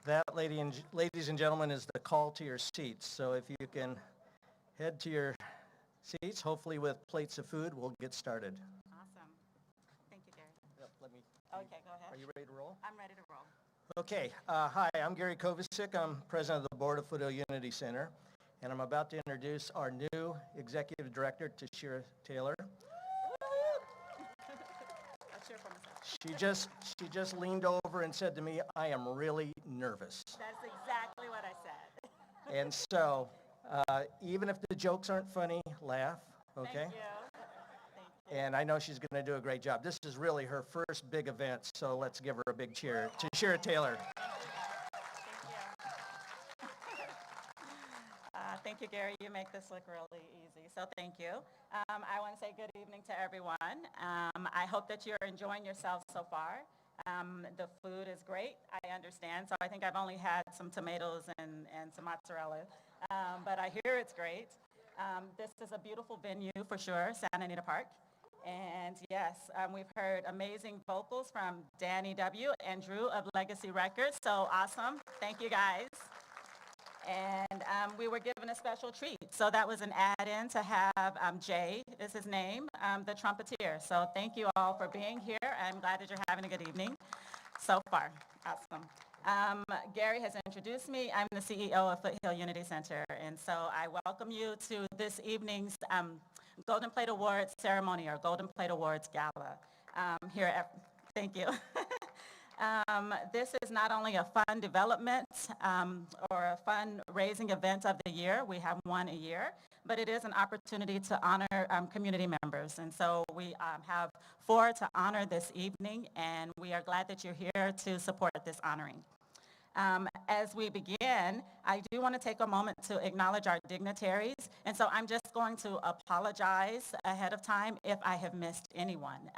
That, ladies and gentlemen, is the call to your seats. So if you can head to your seats, hopefully with plates of food, we'll get started. Awesome. Thank you, Gary. Yep, Okay, go ahead. Are you ready to roll? I'm ready to roll. Okay. Hi, I'm Gary Kovacic. I'm president of the board of Foothill Unity Center, and I'm about to introduce our new executive director, Tashira Taylor. She just leaned over and said to me, "I am really nervous." That's exactly what I said. And so, even if the jokes aren't funny, laugh, okay? Thank you. Thank you. And I know she's going to do a great job. This is really her first big event, so let's give her a big cheer. Tashira Taylor. Thank you, Gary. You make this look really easy, so thank you. I want to say good evening to everyone. I hope that you're enjoying yourselves so far. The food is great, I understand, so I think I've only had some tomatoes and some mozzarella, but I hear it's great. This is a beautiful venue for sure, Santa Anita Park. And yes, we've heard amazing vocals from Danny W. and Drew of Legacy Records, so awesome. Thank you, guys. And we were given a special treat. So that was an add-in to have Jay, is his name, the trumpeter. So thank you all for being here. I'm glad that you're having a good evening so far. Awesome. Gary has introduced me. I'm the CEO of Foothill Unity Center. And so I welcome you to this evening's Golden Plate Awards ceremony, or Golden Plate Awards Gala here at, thank you. This is not only a fun development or a fundraising event of the year, we have one a year, but it is an opportunity to honor community members. And so we have 4 to honor this evening, and we are glad that you're here to support this honoring. As we begin, I do want to take a moment to acknowledge our dignitaries, and so I'm just going to apologize ahead of time if I have missed anyone.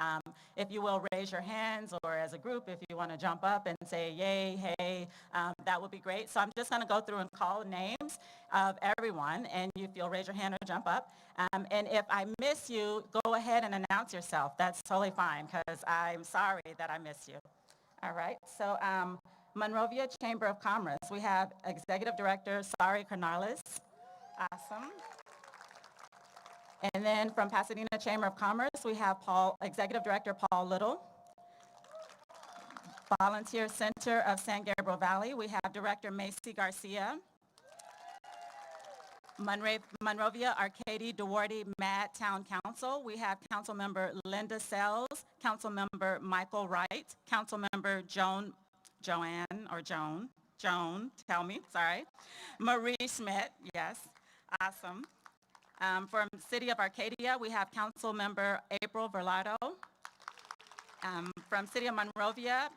If you will raise your hands, or as a group, if you want to jump up and say yay, hey, that would be great. So I'm just going to go through and call names of everyone, and if you'll raise your hand or jump up. And if I miss you, go ahead and announce yourself. That's totally fine, because I'm sorry that I missed you. All right, so Monrovia Chamber of Commerce, we have Executive Director Sari Carnales. Awesome. And then from Pasadena Chamber of Commerce, we have Executive Director Paul Little. Volunteer Center of San Gabriel Valley, we have Director Macy Garcia. Monrovia Arcady Duarte Mad Town Council, we have Councilmember Linda Sells, Councilmember Michael Wright, Councilmember Joan, tell me, sorry. Marie Schmidt, yes, awesome. From City of Arcadia, we have Councilmember April Verlado. From City of Monrovia,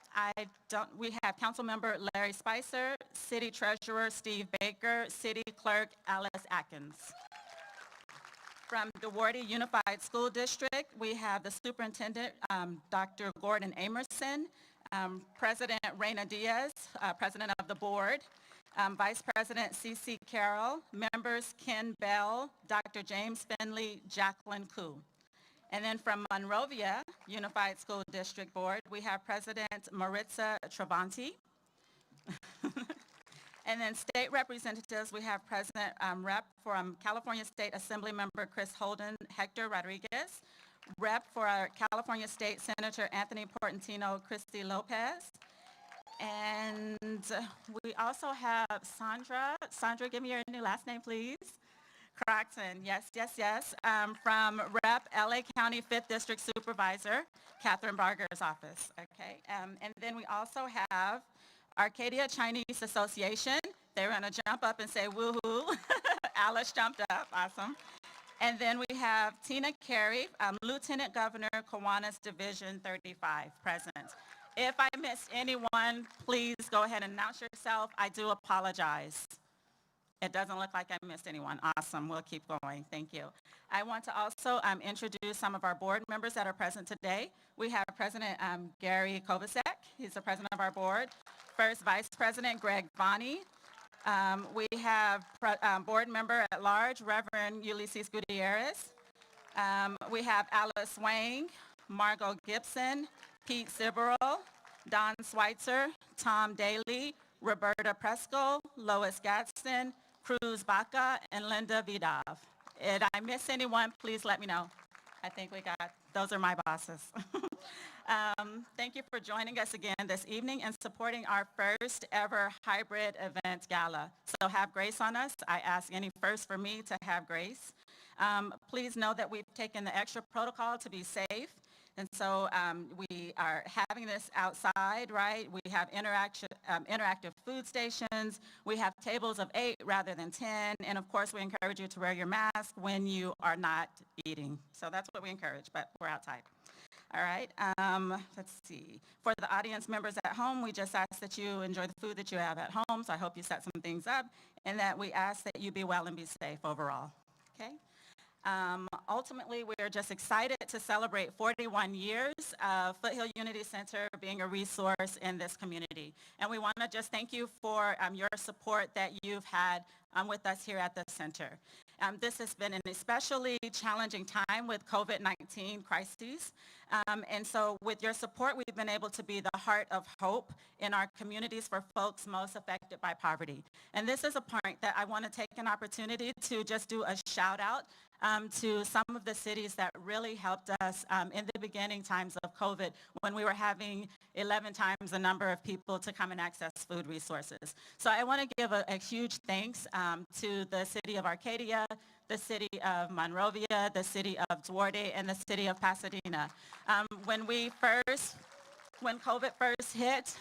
we have Councilmember Larry Spicer, City Treasurer Steve Baker, City Clerk Alice Atkins. From Duarte Unified School District, we have the Superintendent, Dr. Gordon Amerson, President Reina Diaz, President of the Board, Vice President C.C. Carroll, members Ken Bell, Dr. James Finley, Jacqueline Koo. And then from Monrovia Unified School District Board, we have President Maritza Travanti. And then state representatives, we have President Rep from California State Assembly Member Chris Holden, Hector Rodriguez. Rep for our California State Senator Anthony Portantino, Christy Lopez. And we also have Sandra. Sandra, give me your new last name, please. Croxton, yes. From Rep LA County 5th District Supervisor, Catherine Barger's office, okay. And then we also have Arcadia Chinese Association. They're gonna jump up and say woohoo. Alice jumped up, awesome. And then we have Tina Carey, Lieutenant Governor, Kiwanis Division 35, present. If I missed anyone, please go ahead and announce yourself. I do apologize. It doesn't look like I missed anyone. Awesome, we'll keep going, thank you. I want to also introduce some of our board members that are present today. We have President Gary Kovacic, he's the president of our board. First Vice President Greg Vani. We have board member at large, Reverend Ulysses Gutierrez. We have Alice Wang, Margot Gibson, Pete Siberl, Don Schweitzer, Tom Daley, Roberta Presco, Lois Gadsden, Cruz Baca, and Linda Vitov. If I miss anyone, please let me know. I think we got, those are my bosses. Thank you for joining us again this evening and supporting our first ever hybrid event gala. So have grace on us. I ask any first for me to have grace. Please know that we've taken the extra protocol to be safe. And so we are having this outside, right? We have interactive food stations. We have tables of 8 rather than 10. And of course, we encourage you to wear your mask when you are not eating. So that's what we encourage, but we're outside. All right, let's see. For the audience members at home, we just ask that you enjoy the food that you have at home. So I hope you set some things up and that we ask that you be well and be safe overall, okay? Ultimately, we're just excited to celebrate 41 years of Foothill Unity Center being a resource in this community. And we want to just thank you for your support that you've had with us here at the center. This has been an especially challenging time with COVID-19 crises. And so with your support, we've been able to be the heart of hope in our communities for folks most affected by poverty. And this is a point that I want to take an opportunity to just do a shout out to some of the cities that really helped us in the beginning times of COVID when we were having 11 times the number of people to come and access food resources. So I want to give a huge thanks to the city of Arcadia, the city of Monrovia, the city of Duarte, and the city of Pasadena. When COVID first hit,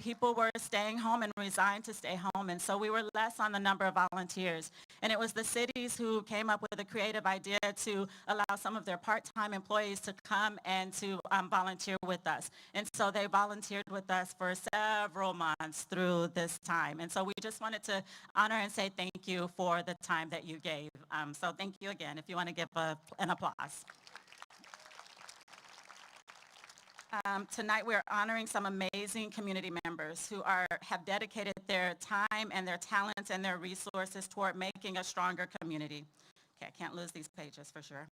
people were staying home and resigned to stay home, and so we were less on the number of volunteers. And it was the cities who came up with a creative idea to allow some of their part-time employees to come and to volunteer with us. And so they volunteered with us for several months through this time. And so we just wanted to honor and say thank you for the time that you gave. So thank you again, if you want to give an applause. Tonight we're honoring some amazing community members who have dedicated their time and their talents and their resources toward making a stronger community. Okay, I can't lose these pages for sure.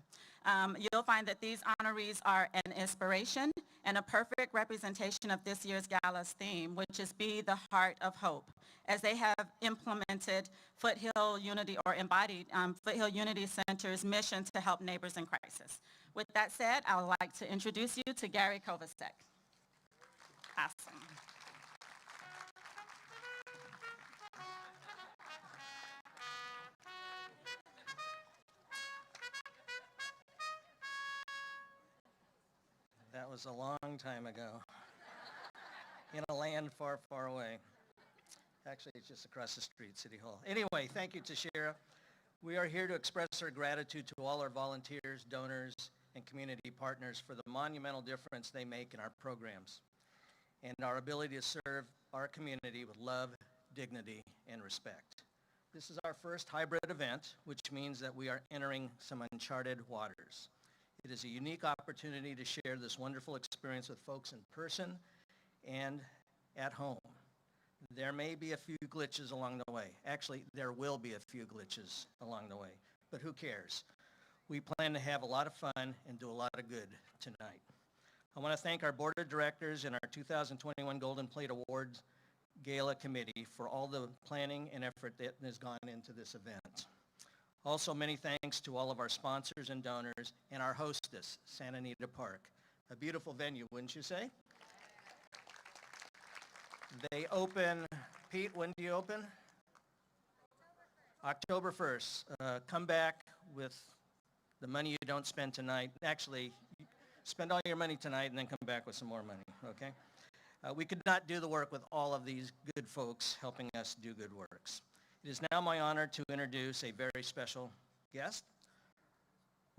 You'll find that these honorees are an inspiration and a perfect representation of this year's gala's theme, which is Be the Heart of Hope, as they have implemented Foothill Unity or embodied Foothill Unity Center's mission to help neighbors in crisis. With that said, I would like to introduce you to Gary Kovacic. Awesome. That was a long time ago, in a land far, far away. Actually, it's just across the street, City Hall. Anyway, thank you, Tashira. We are here to express our gratitude to all our volunteers, donors, and community partners for the monumental difference they make in our programs and our ability to serve our community with love, dignity, and respect. This is our first hybrid event, which means that we are entering some uncharted waters. It is a unique opportunity to share this wonderful experience with folks in person and at home. There may be a few glitches along the way. Actually, there will be a few glitches along the way, but who cares? We plan to have a lot of fun and do a lot of good tonight. I want to thank our board of directors and our 2021 Golden Plate Awards Gala Committee for all the planning and effort that has gone into this event. Also, many thanks to all of our sponsors and donors and our hostess, Santa Anita Park. A beautiful venue, wouldn't you say? They open, Pete, when do you open? October 1st. Come back with the money you don't spend tonight. Actually, spend all your money tonight and then come back with some more money, okay? We could not do the work with all of these good folks helping us do good works. It is now my honor to introduce a very special guest.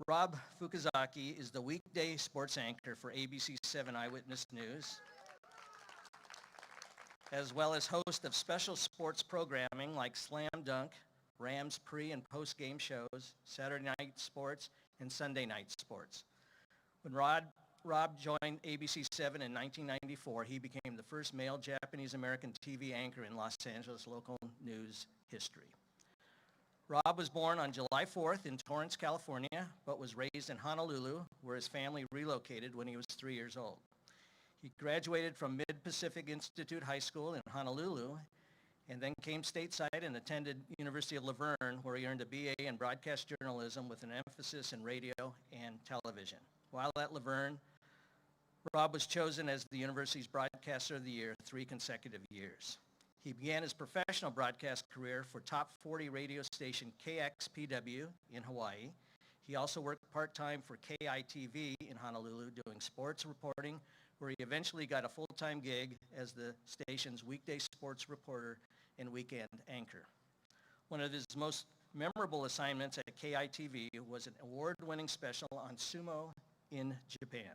Robb Fukazaki is the weekday sports anchor for ABC 7 Eyewitness News, as well as host of special sports programming like Slam Dunk, Rams pre- and post-game shows, Saturday night sports, and Sunday night sports. When Robb joined ABC 7 in 1994, he became the first male Japanese-American TV anchor in Los Angeles local news history. Robb was born on July 4th in Torrance, California, but was raised in Honolulu, where his family relocated when he was 3 years old. He graduated from Mid-Pacific Institute High School in Honolulu and then came stateside and attended University of Laverne, where he earned a BA in broadcast journalism with an emphasis in radio and television. While at Laverne, Robb was chosen as the university's Broadcaster of the Year 3 consecutive years. He began his professional broadcast career for top 40 radio station KXPW in Hawaii. He also worked part-time for KITV in Honolulu doing sports reporting, where he eventually got a full-time gig as the station's weekday sports reporter and weekend anchor. One of his most memorable assignments at KITV was an award-winning special on sumo in Japan.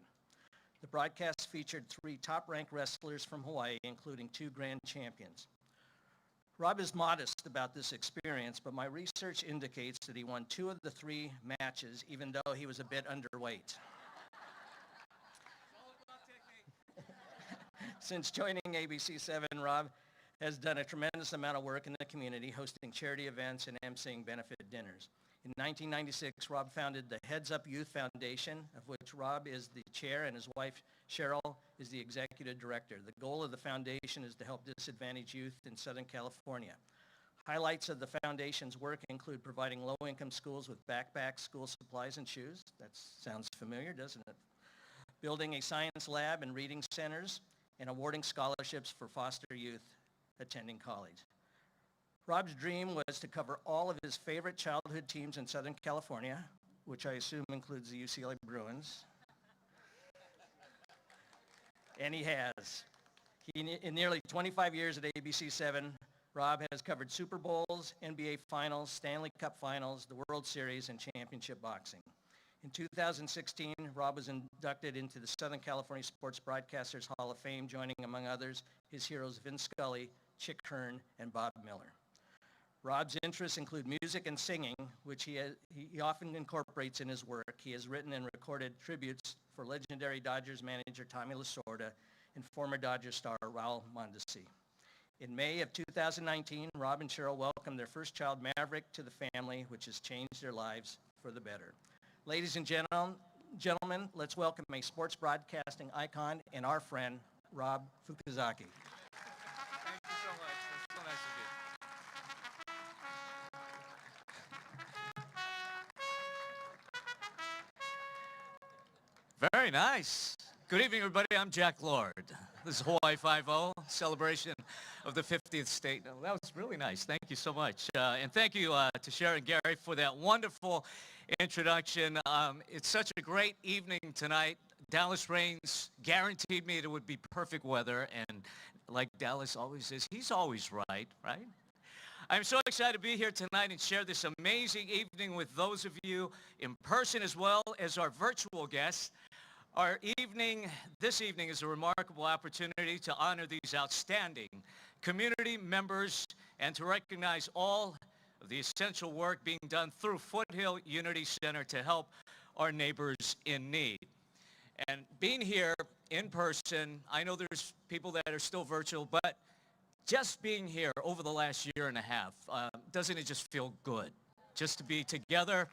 The broadcast featured 3 top-ranked wrestlers from Hawaii, including 2 grand champions. Robb is modest about this experience, but my research indicates that he won 2 of the 3 matches, even though he was a bit underweight. Since joining ABC7, Robb has done a tremendous amount of work in the community, hosting charity events and emceeing benefit dinners. In 1996, Robb founded the Heads Up Youth Foundation, of which Robb is the chair and his wife, Cheryl, is the executive director. The goal of the foundation is to help disadvantaged youth in Southern California. Highlights of the foundation's work include providing low-income schools with backpacks, school supplies, and shoes. That sounds familiar, doesn't it? Building a science lab and reading centers, and awarding scholarships for foster youth attending college. Robb's dream was to cover all of his favorite childhood teams in Southern California, which I assume includes the UCLA Bruins. And he has. In nearly 25 years at ABC7, Robb has covered Super Bowls, NBA Finals, Stanley Cup Finals, the World Series, and championship boxing. In 2016, Robb was inducted into the Southern California Sports Broadcasters Hall of Fame, joining, among others, his heroes Vince Scully, Chick Hearn, and Bob Miller. Robb's interests include music and singing, which he often incorporates in his work. He has written and recorded tributes for legendary Dodgers manager Tommy Lasorda and former Dodgers star Raul Mondesi. In May of 2019, Robb and Cheryl welcomed their first child, Maverick, to the family, which has changed their lives for the better. Ladies and gentlemen, let's welcome a sports broadcasting icon and our friend, Robb Fukazaki. Very nice. Good evening, everybody. I'm Jack Lord. This is Hawaii 5-0, celebration of the 50th state. Oh, that was really nice. Thank you so much. And thank you to Sharon and Gary for that wonderful introduction. It's such a great evening tonight. Dallas Rains guaranteed me it would be perfect weather, and like Dallas always is, he's always right? I'm so excited to be here tonight and share this amazing evening with those of you in person as well as our virtual guests. This evening is a remarkable opportunity to honor these outstanding community members and to recognize all of the essential work being done through Foothill Unity Center to help our neighbors in need. And being here in person, I know there's people that are still virtual, but just being here over the last year and a half, doesn't it just feel good? Just to be together,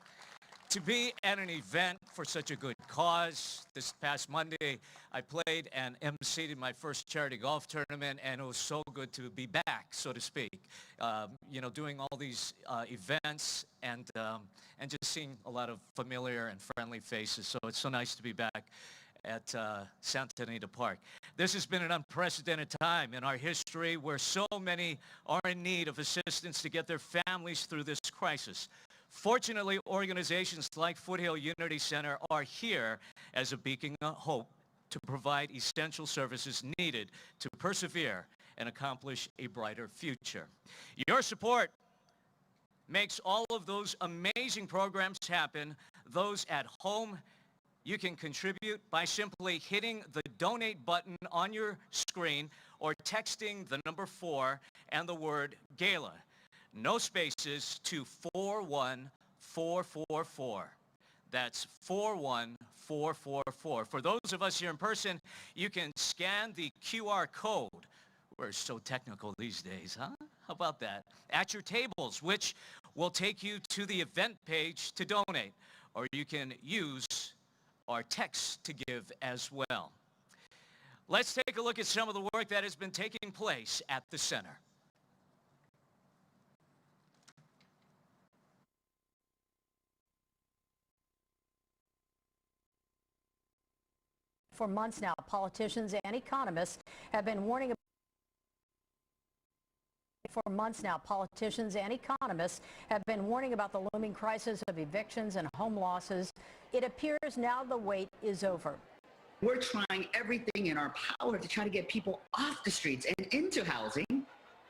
to be at an event for such a good cause. This past Monday, I played and emceed my first charity golf tournament, and it was so good to be back, so to speak. Doing all these events and just seeing a lot of familiar and friendly faces. So it's so nice to be back at Santa Anita Park. This has been an unprecedented time in our history where so many are in need of assistance to get their families through this crisis. Fortunately, organizations like Foothill Unity Center are here as a beacon of hope to provide essential services needed to persevere and accomplish a brighter future. Your support makes all of those amazing programs happen. Those at home, you can contribute by simply hitting the donate button on your screen or texting the number 4 and the word gala. No spaces, to 41444. That's 41444. For those of us here in person, you can scan the QR code. We're so technical these days, huh? How about that? At your tables, which will take you to the event page to donate. Or you can use our text to give as well. Let's take a look at some of the work that has been taking place at the center. For months now, politicians and economists have been warning about the looming crisis of evictions and home losses. It appears now the wait is over. We're trying everything in our power to try to get people off the streets and into housing.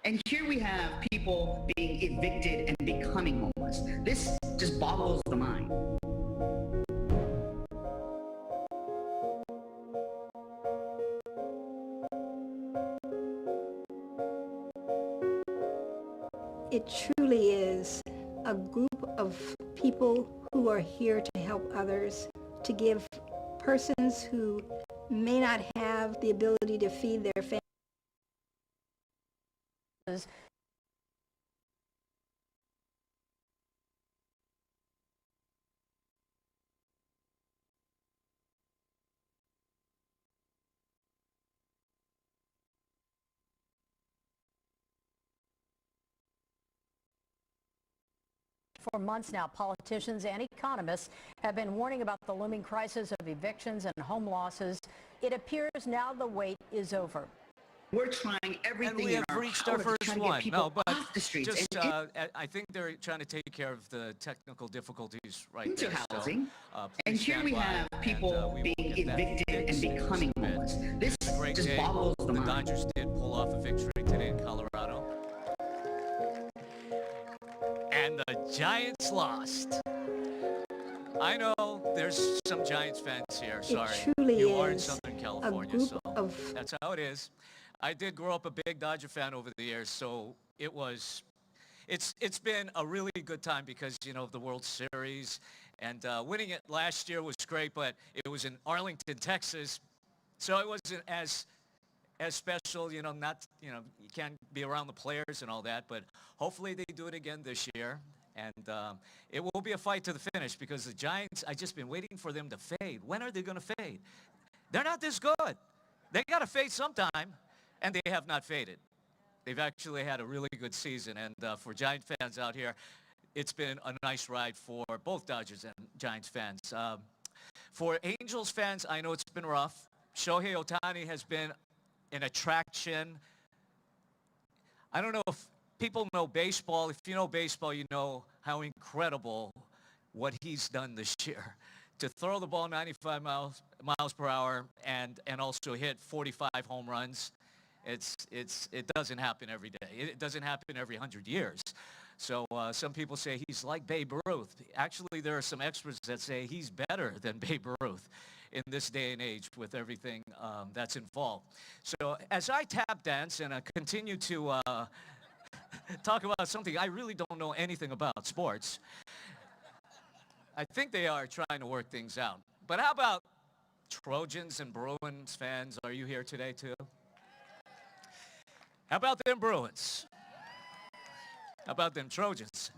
And here we have people being evicted and becoming homeless. This just boggles the mind. It truly is a group of people who are here to help others, to give persons who may not have the ability to feed their families. For months now, politicians and economists have been warning about the looming crisis of evictions and home losses. It appears now the wait is over. We're trying everything And we in have our reached power our to first try to get one. people No, but off the streets just, and I think they're trying to take care of the technical difficulties right into there. housing. So, And please here stand we by, have and, people we will being get that evicted and fixed. becoming It's been homeless. This a great just day. boggles the The mind. Dodgers did pull off a victory today in Colorado. And the Giants lost. I know there's some Giants fans here. Sorry. truly you are in is Southern a California, group so of that's how it is. I did grow up a big Dodger fan over the years, so it's been a really good time because, you know, of the World Series. And winning it last year was great, but it was in Arlington, Texas, so it wasn't as special, you know, you can't be around the players and all that, but hopefully they do it again this year. And it will be a fight to the finish because the Giants, I've just been waiting for them to fade. When are they going to fade? They're not this good. They got to fade sometime, and they have not faded. They've actually had a really good season, and for Giant fans out here, it's been a nice ride for both Dodgers and Giants fans. For Angels fans, I know it's been rough. Shohei Ohtani has been an attraction. I don't know if people know baseball. If you know baseball, you know how incredible what he's done this year. To throw the ball 95 miles per hour and also hit 45 home runs, it doesn't happen every day. It doesn't happen every 100 years. So some people say he's like Babe Ruth. Actually, there are some experts that say he's better than Babe Ruth in this day and age with everything that's involved. So as I tap dance and I continue to talk about something I really don't know anything about, sports, I think they are trying to work things out. But how about Trojans and Bruins fans? Are you here today too? How about them Bruins? How about them Trojans?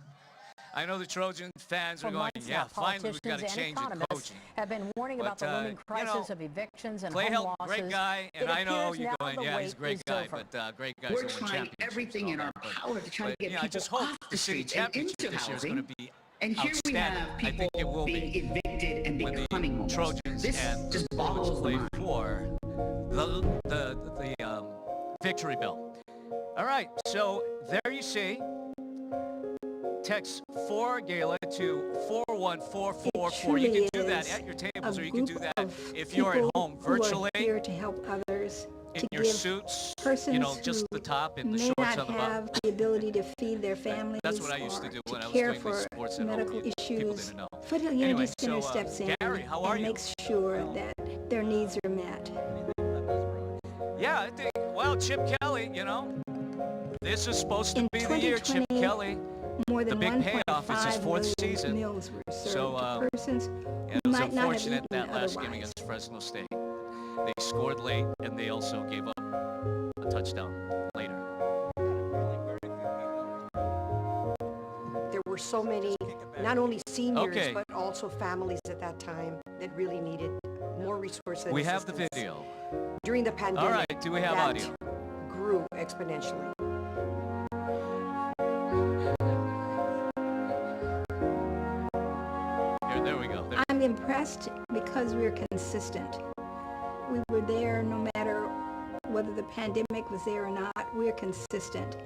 I know the Trojan fans are going, yeah, finally we've got to change the coaching. Have been warning about the looming crisis you know, of evictions and Clay home Helton, losses. great guy, and I know you're going, yeah, he's a great guy, but great guys We're don't win trying championships everything and in all our that, power to try to get I just people hope off the the city streets and championship into this year is going housing. to be And here we outstanding. have I think people it will being be evicted and when becoming the homeless. Trojans This and just the Bruins boggles the play mind. for the victory bell. All right, so there you see. Text 4GALA to 41444. You can do that at your tables, or you can do that if you're at home virtually here to help others, in to your give suits, persons you know, just who the top and the may shorts not on the bottom. have the ability to feed their families That's what I used to or do when I was care doing for these sports at home. medical People issues. didn't know. Foothill Unity Anyway, Center so, steps in Gary, how are and you? makes sure that their needs are met. Yeah, I think, well, Chip Kelly, you know, this is supposed to In be the year, Chip 2020, Kelly. More than The big payoff is his 1.5 fourth million season. meals were served So, to persons And who it was might not have unfortunate eaten that last game otherwise. against Fresno State. They scored late, and they also gave up a touchdown later. There were so many, not only seniors, Okay. but also families at that time that really needed more resources and We have the assistance. video. During the pandemic, All right, do we have that audio? grew exponentially. Here, there we go. There. I'm impressed because we're consistent. We were there no matter whether the pandemic was there or not. We're consistent.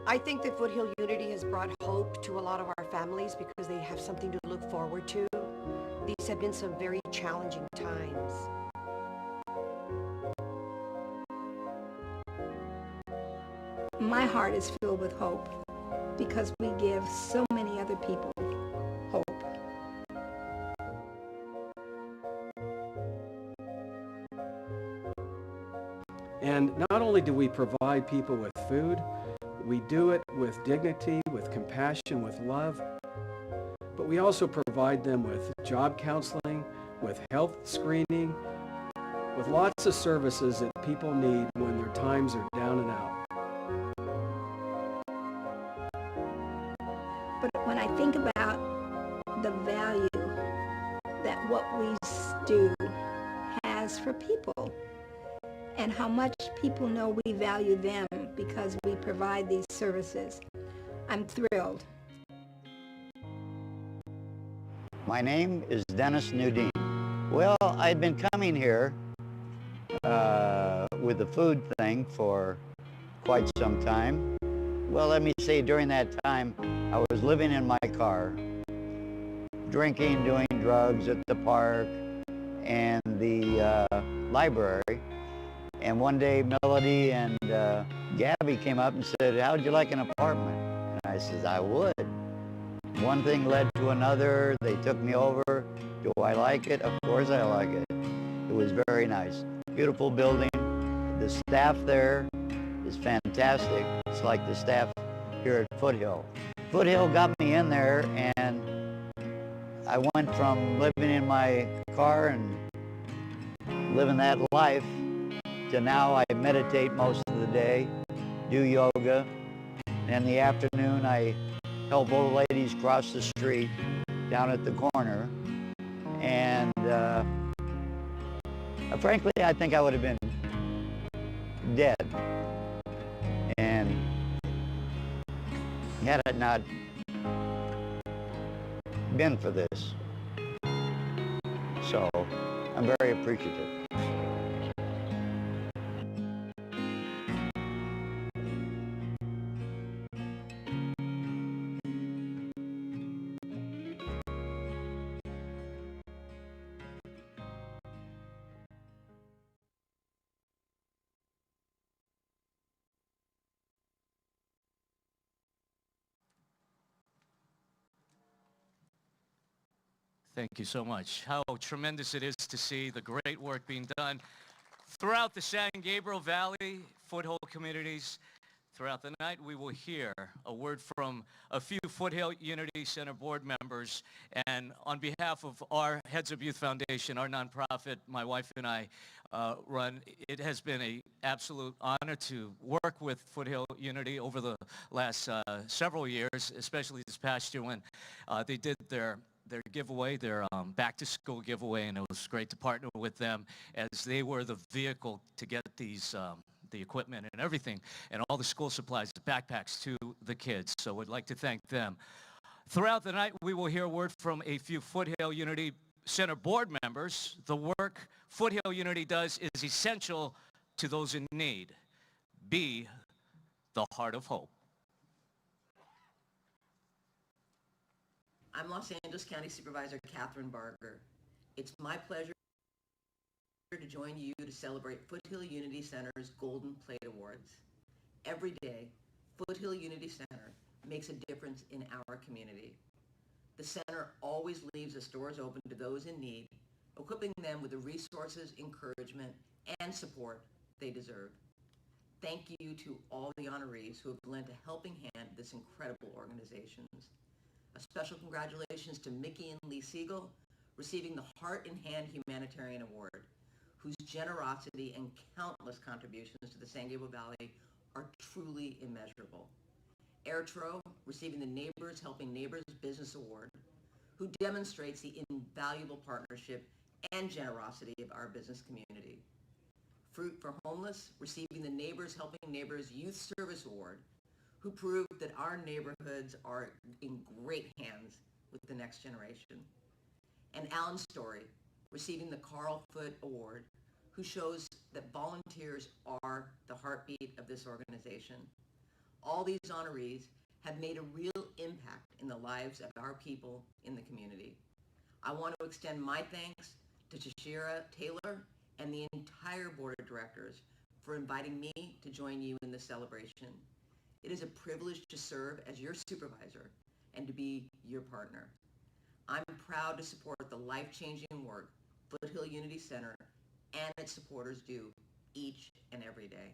I think that Foothill Unity has brought hope to a lot of our families because they have something to look forward to. These have been some very challenging times. My heart is filled with hope because we give so many other people hope. And not only do we provide people with food, we do it with dignity, with compassion, with love, but we also provide them with job counseling, with health screening, with lots of services that people need when their times are down and out. But when I think about the value that what we do has for people and how much people know we value them because we provide these services, I'm thrilled. My name is Dennis Nudin. Well, I'd been coming here with the food thing for quite some time. Well, let me say during that time, I was living in my car, drinking, doing drugs at the park and the library. And one day, Melody and Gabby came up and said, "How'd you like an apartment?" And I said, "I would." One thing led to another. They took me over. Do I like it? Of course I like it. It was very nice. Beautiful building. The staff there is fantastic. It's like the staff here at Foothill. Foothill got me in there, and I went from living in my car and living that life to now I meditate most of the day, do yoga, and in the afternoon I help old ladies cross the street down at the corner. And frankly, I think I would have been dead. And had it not been for this. So I'm very appreciative. Thank you so much. How tremendous it is to see the great work being done throughout the San Gabriel Valley, Foothill communities. Throughout the night, we will hear a word from a few Foothill Unity Center board members. And on behalf of our Heads of Youth Foundation, our nonprofit, my wife and I run, it has been an absolute honor to work with Foothill Unity over the last several years, especially this past year when they did their giveaway, their back-to-school giveaway, and it was great to partner with them as they were the vehicle to get these the equipment and everything, and all the school supplies, the backpacks to the kids. So we'd like to thank them. Throughout the night, we will hear a word from a few Foothill Unity Center board members. The work Foothill Unity does is essential to those in need. Be the heart of hope. I'm Los Angeles County Supervisor Catherine Barger. It's my pleasure to join you to celebrate Foothill Unity Center's Golden Plate Awards. Every day, Foothill Unity Center makes a difference in our community. The center always leaves its doors open to those in need, equipping them with the resources, encouragement, and support they deserve. Thank you to all the honorees who have lent a helping hand to this incredible organization. A special congratulations to Mickey and Lee Siegel, receiving the Heart in Hand Humanitarian Award, whose generosity and countless contributions to the San Gabriel Valley are truly immeasurable. Airtro, receiving the Neighbors Helping Neighbors Business Award, who demonstrates the invaluable partnership and generosity of our business community. Fruit for Homeless, receiving the Neighbors Helping Neighbors Youth Service Award, who proved that our neighborhoods are in great hands with the next generation. And Alan Storey, receiving the Carl Foote Award, who shows that volunteers are the heartbeat of this organization. All these honorees have made a real impact in the lives of our people in the community. I want to extend my thanks to Tashira Taylor and the entire board of directors for inviting me to join you in this celebration. It is a privilege to serve as your supervisor and to be your partner. I'm proud to support the life-changing work Foothill Unity Center and its supporters do each and every day.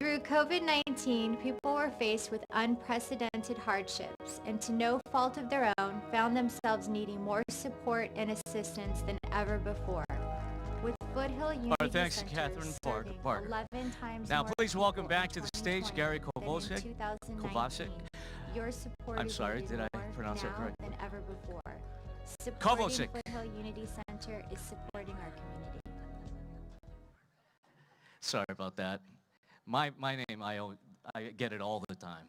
Through COVID-19, people were faced with unprecedented hardships and to no fault of their own found themselves needing more support and assistance than ever before. With Foothill Unity Our thanks to Center Catherine serving Parker. 11 times Now more please welcome people back to in the stage Gary 2020 than in 2019. Your support I'm is sorry, needed did I more pronounce that now correctly? than ever before. Supporting Kovacic. Foothill Unity Center is supporting our community. Sorry about that. My name, I get it all the time.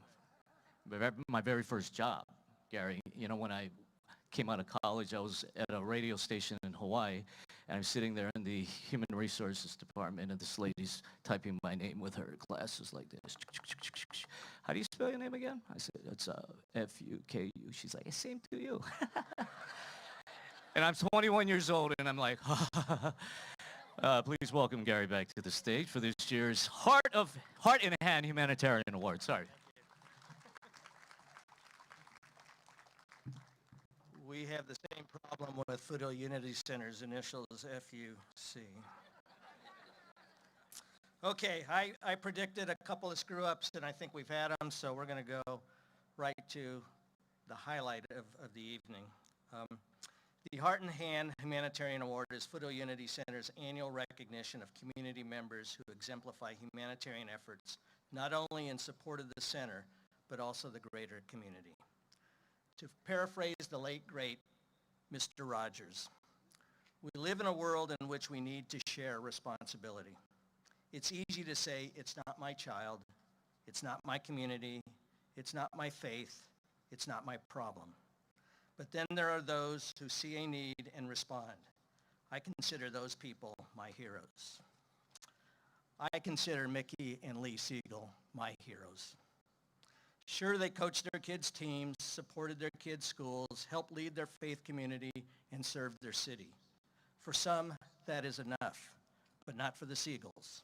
My very first job, Gary, you know, when I came out of college, I was at a radio station in Hawaii, and I'm sitting there in the human resources department, and this lady's typing my name with her glasses like this. How do you spell your name again? I said, it's F-U-K-U. She's like, same to you. And I'm 21 years old, and I'm like, please welcome Gary back to the stage for this year's Heart in Hand Humanitarian Award. Sorry. We have the same problem with Foothill Unity Center's initials, FUC. Okay, I predicted a couple of screw-ups, and I think we've had them, so we're going to go right to the highlight of the evening. The Heart in Hand Humanitarian Award is Foothill Unity Center's annual recognition of community members who exemplify humanitarian efforts, not only in support of the center, but also the greater community. To paraphrase the late, great Mr. Rogers, we live in a world in which we need to share responsibility. It's easy to say, it's not my child, it's not my community, it's not my faith, it's not my problem. But then there are those who see a need and respond. I consider those people my heroes. I consider Mickey and Lee Siegel my heroes. Sure, they coached their kids' teams, supported their kids' schools, helped lead their faith community, and served their city. For some, that is enough, but not for the Siegels.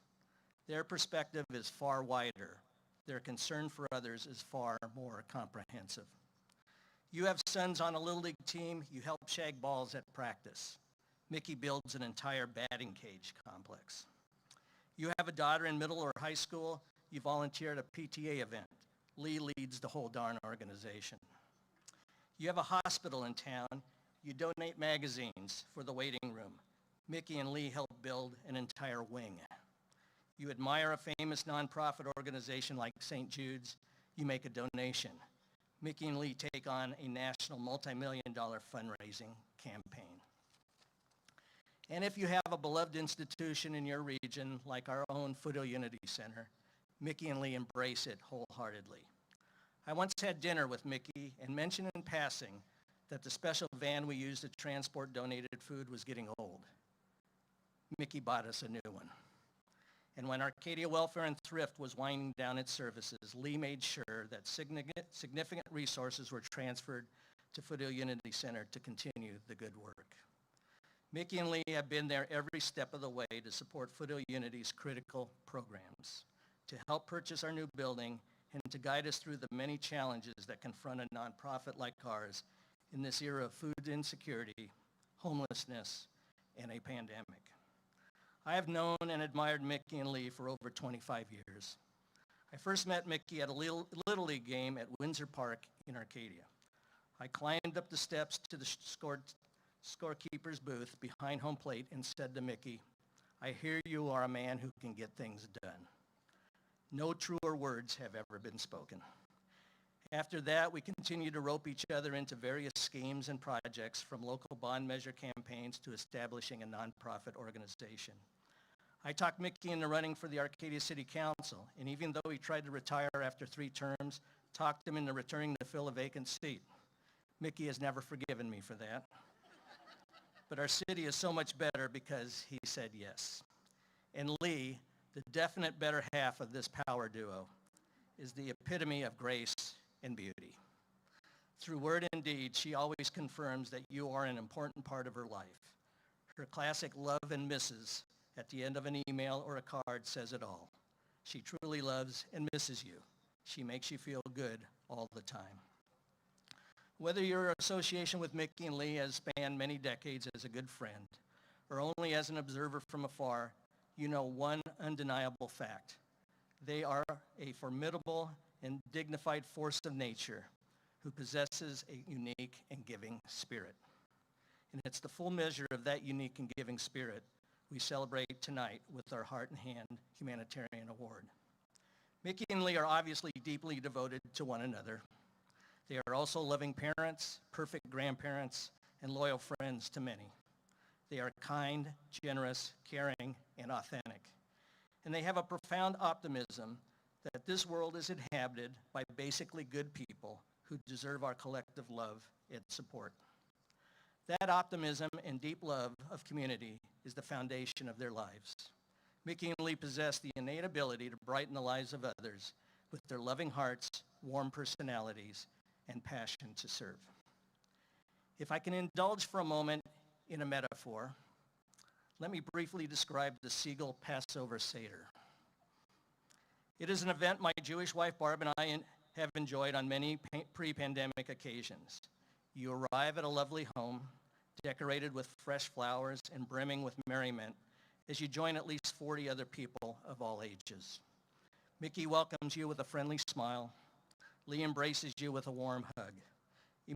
Their perspective is far wider. Their concern for others is far more comprehensive. You have sons on a Little League team, you help shag balls at practice. Mickey builds an entire batting cage complex. You have a daughter in middle or high school, you volunteer at a PTA event. Lee leads the whole darn organization. You have a hospital in town, you donate magazines for the waiting room. Mickey and Lee help build an entire wing. You admire a famous nonprofit organization like St. Jude's, you make a donation. Mickey and Lee take on a national multi-million-dollar fundraising campaign. And if you have a beloved institution in your region, like our own Foothill Unity Center, Mickey and Lee embrace it wholeheartedly. I once had dinner with Mickey and mentioned in passing that the special van we used to transport donated food was getting old. Mickey bought us a new one. And when Arcadia Welfare and Thrift was winding down its services, Lee made sure that significant resources were transferred to Foothill Unity Center to continue the good work. Mickey and Lee have been there every step of the way to support Foothill Unity's critical programs, to help purchase our new building, and to guide us through the many challenges that confront a nonprofit like ours in this era of food insecurity, homelessness, and a pandemic. I have known and admired Mickey and Lee for over 25 years. I first met Mickey at a Little League game at Windsor Park in Arcadia. I climbed up the steps to the scorekeeper's booth behind home plate and said to Mickey, "I hear you are a man who can get things done." No truer words have ever been spoken. After that, we continued to rope each other into various schemes and projects, from local bond measure campaigns to establishing a nonprofit organization. I talked Mickey into running for the Arcadia City Council, and even though he tried to retire after 3 terms, talked him into returning to fill a vacant seat. Mickey has never forgiven me for that. But our city is so much better because he said yes. And Lee, the definite better half of this power duo, is the epitome of grace and beauty. Through word and deed, she always confirms that you are an important part of her life. Her classic love and misses at the end of an email or a card says it all. She truly loves and misses you. She makes you feel good all the time. Whether your association with Mickey and Lee has spanned many decades as a good friend, or only as an observer from afar, you know one undeniable fact. They are a formidable and dignified force of nature who possesses a unique and giving spirit. And it's the full measure of that unique and giving spirit we celebrate tonight with our Heart and Hand Humanitarian Award. Mickey and Lee are obviously deeply devoted to one another. They are also loving parents, perfect grandparents, and loyal friends to many. They are kind, generous, caring, and authentic. And they have a profound optimism that this world is inhabited by basically good people who deserve our collective love and support. That optimism and deep love of community is the foundation of their lives. Mickey and Lee possess the innate ability to brighten the lives of others with their loving hearts, warm personalities, and passion to serve. If I can indulge for a moment in a metaphor, let me briefly describe the Siegel Passover Seder. It is an event my Jewish wife Barb and I have enjoyed on many pre-pandemic occasions. You arrive at a lovely home, decorated with fresh flowers and brimming with merriment, as you join at least 40 other people of all ages. Mickey welcomes you with a friendly smile. Lee embraces you with a warm hug.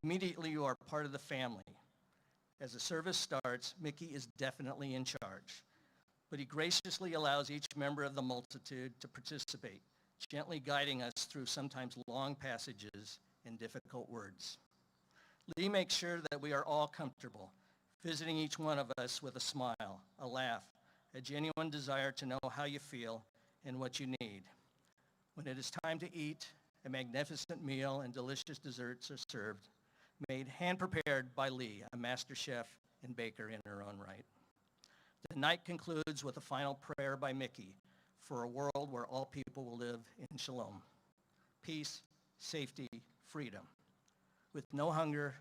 Immediately you are part of the family. As the service starts, Mickey is definitely in charge, but he graciously allows each member of the multitude to participate, gently guiding us through sometimes long passages and difficult words. Lee makes sure that we are all comfortable, visiting each one of us with a smile, a laugh, a genuine desire to know how you feel and what you need. When it is time to eat, a magnificent meal and delicious desserts are served, made hand-prepared by Lee, a master chef and baker in her own right. The night concludes with a final prayer by Mickey for a world where all people will live in shalom, peace, safety, freedom, with no hunger,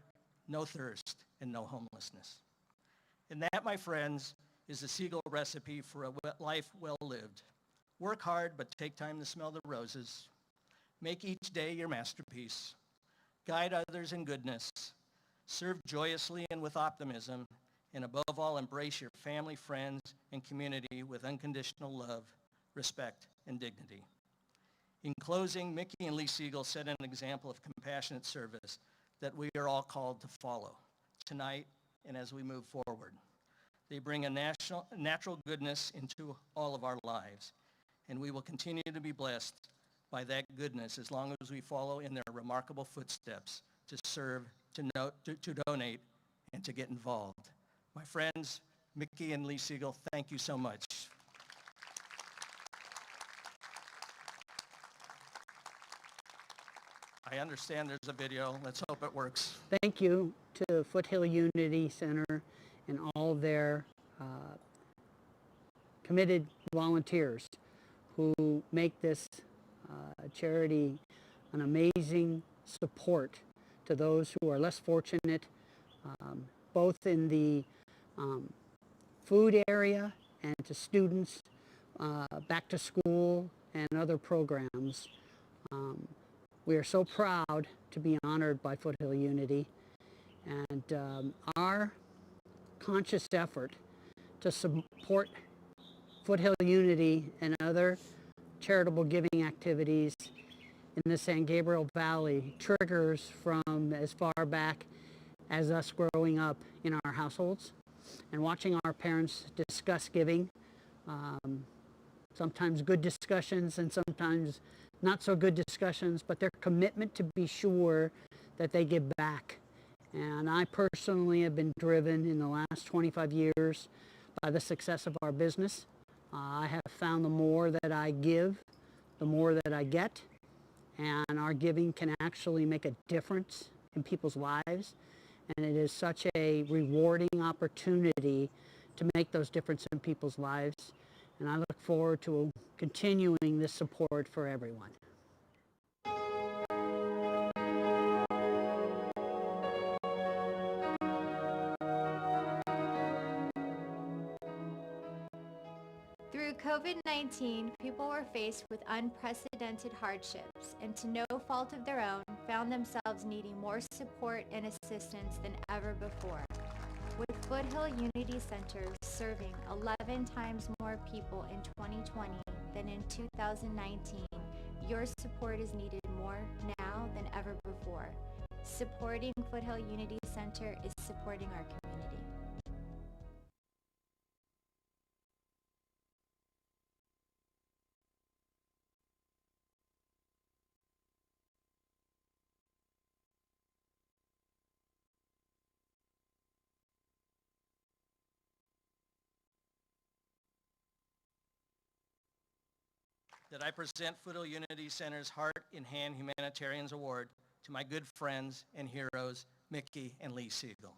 no thirst, and no homelessness. And that, my friends, is the Siegel recipe for a life well lived. Work hard, but take time to smell the roses. Make each day your masterpiece. Guide others in goodness. Serve joyously and with optimism. And above all, embrace your family, friends, and community with unconditional love, respect, and dignity. In closing, Mickey and Lee Siegel set an example of compassionate service that we are all called to follow tonight and as we move forward. They bring a natural goodness into all of our lives, and we will continue to be blessed by that goodness as long as we follow in their remarkable footsteps to serve, to donate, and to get involved. My friends, Mickey and Lee Siegel, thank you so much. I understand there's a video. Let's hope it works. Thank you to Foothill Unity Center and all their committed volunteers who make this charity an amazing support to those who are less fortunate, both in the food area and to students, back to school and other programs. We are so proud to be honored by Foothill Unity, and our conscious effort to support Foothill Unity and other charitable giving activities in the San Gabriel Valley triggers from as far back as us growing up in our households and watching our parents discuss giving. Sometimes good discussions and sometimes not so good discussions. discussions, but their commitment to be sure that they give back. And I personally have been driven in the last 25 years by the success of our business. I have found the more that I give, the more that I get, and our giving can actually make a difference in people's lives. And it is such a rewarding opportunity to make those differences in people's lives. And I look forward to continuing this support for everyone. Through COVID-19, people were faced with unprecedented hardships and to no fault of their own found themselves needing more support and assistance than ever before. With Foothill Unity Center serving 11 times more people in 2020 than in 2019, your support is needed more now than ever before. Supporting Foothill Unity Center is supporting our community. That I present Foothill Unity Center's Heart in Hand Humanitarians Award to my good friends and heroes, Mickey and Lee Siegel.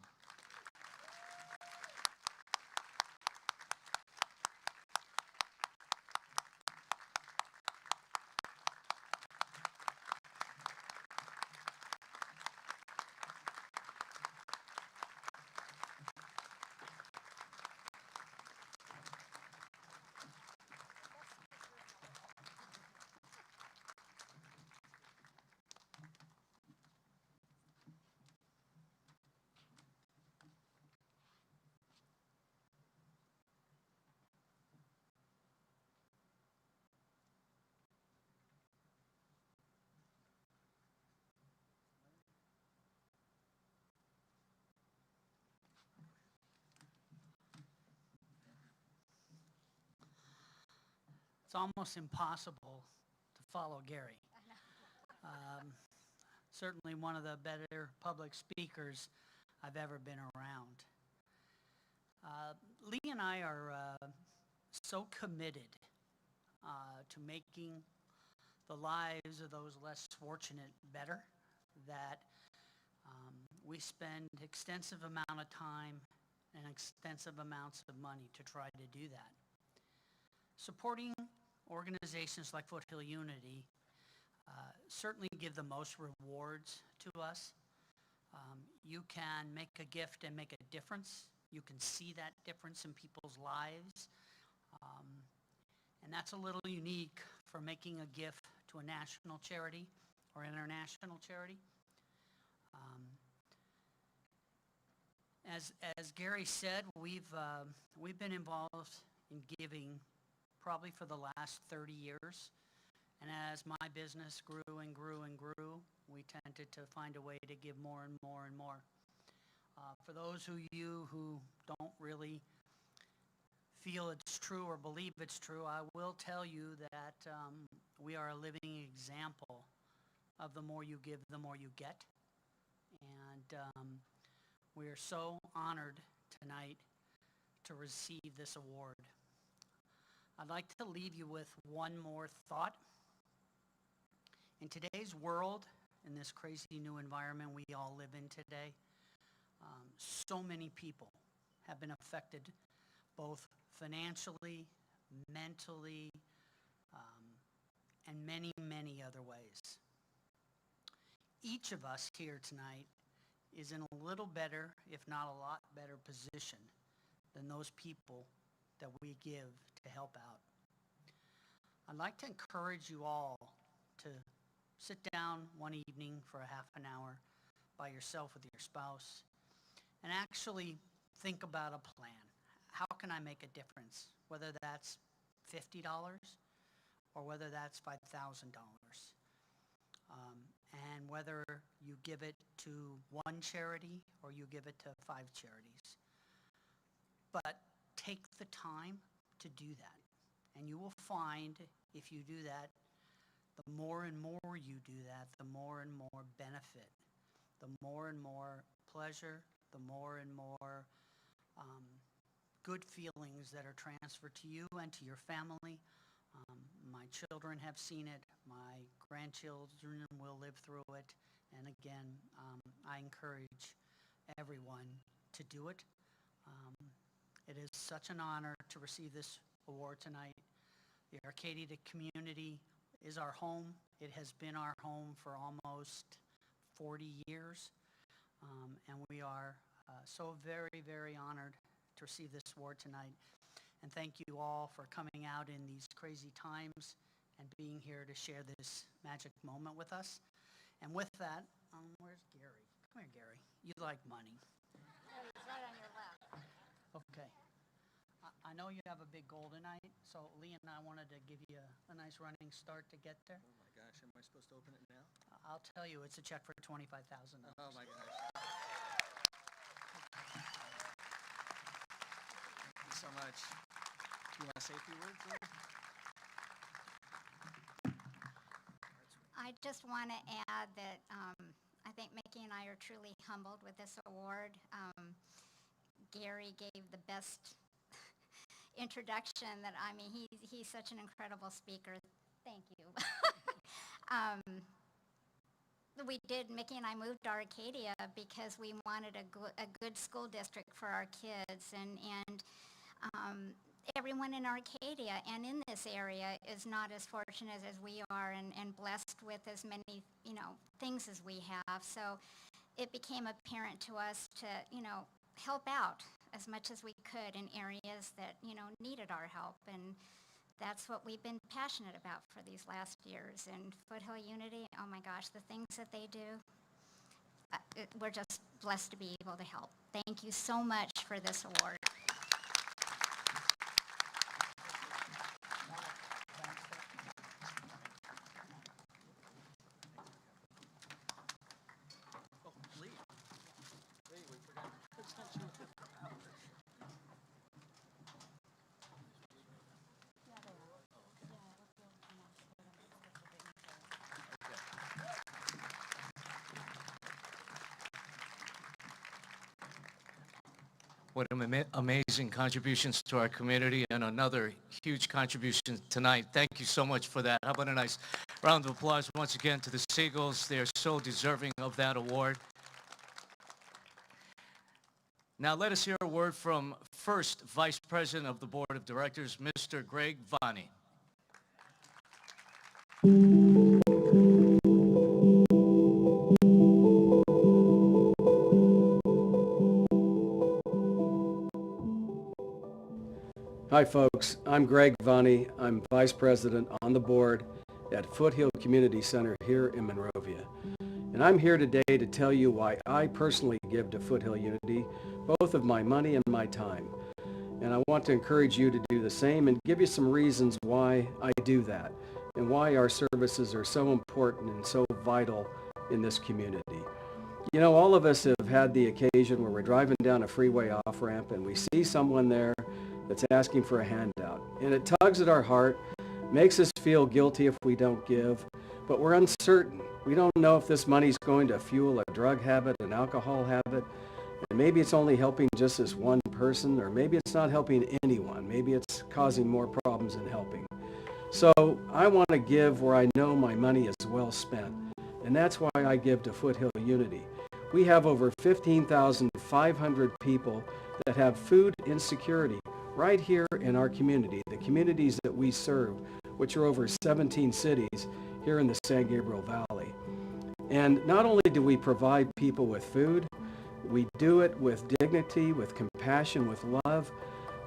It's almost impossible to follow Gary. Certainly one of the better public speakers I've ever been around. Lee and I are so committed to making the lives of those less fortunate better that we spend extensive amount of time and extensive amounts of money to try to do that. Supporting organizations like Foothill Unity certainly give the most rewards to us. You can make a gift and make a difference. You can see that difference in people's lives. And that's a little unique for making a gift to a national charity or international charity. As Gary said, we've been involved in giving probably for the last 30 years. And as my business grew and grew and grew, we tended to find a way to give more and more and more. For those of you who don't really feel it's true or believe it's true, I will tell you that we are a living example of the more you give, the more you get. And we are so honored tonight to receive this award. I'd like to leave you with one more thought. In today's world, in this crazy new environment we all live in today, so many people have been affected both financially, mentally, and many, many other ways. Each of us here tonight is in a little better, if not a lot better position than those people that we give to help out. I'd like to encourage you all to sit down one evening for a half an hour by yourself with your spouse and actually think about a plan. How can I make a difference? Whether that's $50 or whether that's $5,000. And whether you give it to one charity or you give it to 5 charities. But take the time to do that. And you will find, if you do that, the more and more you do that, the more and more benefit, the more and more pleasure, the more and more good feelings that are transferred to you and to your family. My children have seen it. My grandchildren will live through it. And again, I encourage everyone to do it. It is such an honor to receive this award tonight. The Arcadia community is our home. It has been our home for almost 40 years. And we are so very, very honored to receive this award tonight. And thank you all for coming out in these crazy times and being here to share this magic moment with us. And with that, where's Gary? Come here, Gary. You like money. He's right on your left. Okay. I know you have a big goal tonight, so Lee and I wanted to give you a nice running start to get there. Oh my gosh, am I supposed to open it now? I'll tell you, it's a check for $25,000. Oh my gosh. Thank you so much. Do you want to say a few words, Lee? I just want to add that I think Mickey and I are truly humbled with this award. Gary gave the best introduction that, he's such an incredible speaker. Thank you. Mickey and I moved to Arcadia because we wanted a good school district for our kids, and everyone in Arcadia and in this area is not as fortunate as we are and blessed with as many, things as we have. So it became apparent to us to, help out as much as we could in areas that, needed our help. And that's what we've been passionate about for these last years. And Foothill Unity, oh my gosh, the things that they do, we're just blessed to be able to help. Thank you so much for this award. Oh, Lee. Lee, we forgot to present you. What amazing contributions to our community, and another huge contribution tonight. Thank you so much for that. How about a nice round of applause once again to the Seagulls. They are so deserving of that award. Now let us hear a word from first Vice President of the Board of Directors, Mr. Greg Vani. Hi folks, I'm Greg Vani. I'm Vice President on the board at Foothill Community Center here in Monrovia. And I'm here today to tell you why I personally give to Foothill Unity, both of my money and my time. And I want to encourage you to do the same and give you some reasons why I do that and why our services are so important and so vital in this community. You know, all of us have had the occasion where we're driving down a freeway off-ramp and we see someone there that's asking for a handout. And it tugs at our heart, makes us feel guilty if we don't give, but we're uncertain. We don't know if this money's going to fuel a drug habit, an alcohol habit, and maybe it's only helping just this one person, or maybe it's not helping anyone. Maybe it's causing more problems than helping. So I want to give where I know my money is well spent, and that's why I give to Foothill Unity. We have over 15,500 people that have food insecurity right here in our community, the communities that we serve, which are over 17 cities here in the San Gabriel Valley. And not only do we provide people with food, we do it with dignity, with compassion, with love,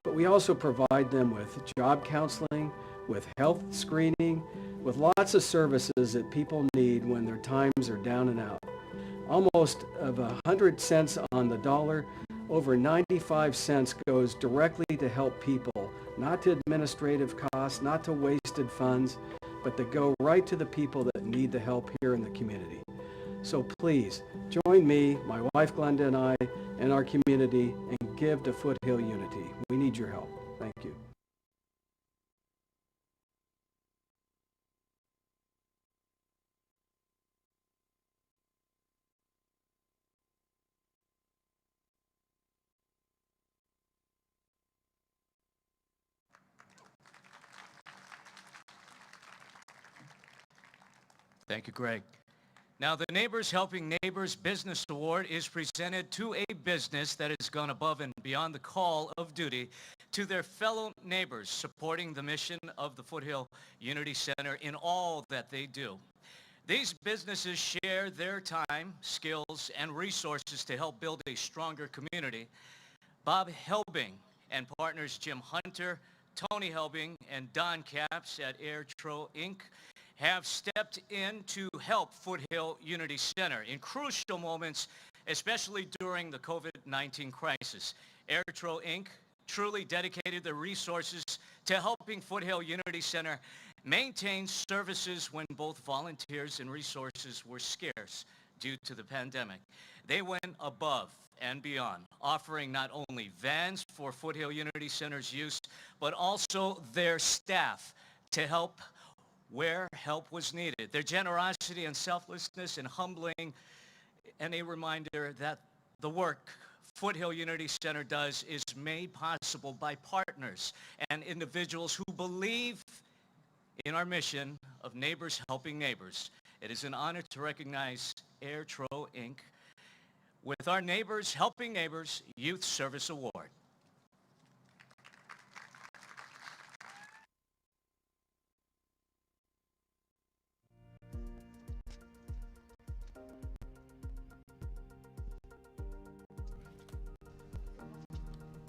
but we also provide them with job counseling, with health screening, with lots of services that people need when their times are down and out. Almost of 100 cents on the dollar, over 95 cents goes directly to help people, not to administrative costs, not to wasted funds, but to go right to the people that need the help here in the community. So please, join me, my wife Glenda and I, and our community, and give to Foothill Unity. We need your help. Thank you. Thank you, Greg. Now, the Neighbors Helping Neighbors Business Award is presented to a business that has gone above and beyond the call of duty to their fellow neighbors, supporting the mission of the Foothill Unity Center in all that they do. These businesses share their time, skills, and resources to help build a stronger community. Bob Helbing and partners Jim Hunter, Tony Helbing, and Don Capps at AirTro Inc. have stepped in to help Foothill Unity Center in crucial moments, especially during the COVID-19 crisis. AirTro Inc. truly dedicated their resources to helping Foothill Unity Center maintain services when both volunteers and resources were scarce due to the pandemic. They went above and beyond, offering not only vans for Foothill Unity Center's use, but also their staff to help where help was needed. Their generosity and selflessness and humbling, and a reminder that the work Foothill Unity Center does is made possible by partners and individuals who believe in our mission of neighbors helping neighbors. It is an honor to recognize AirTro Inc. with our Neighbors Helping Neighbors Youth Service Award.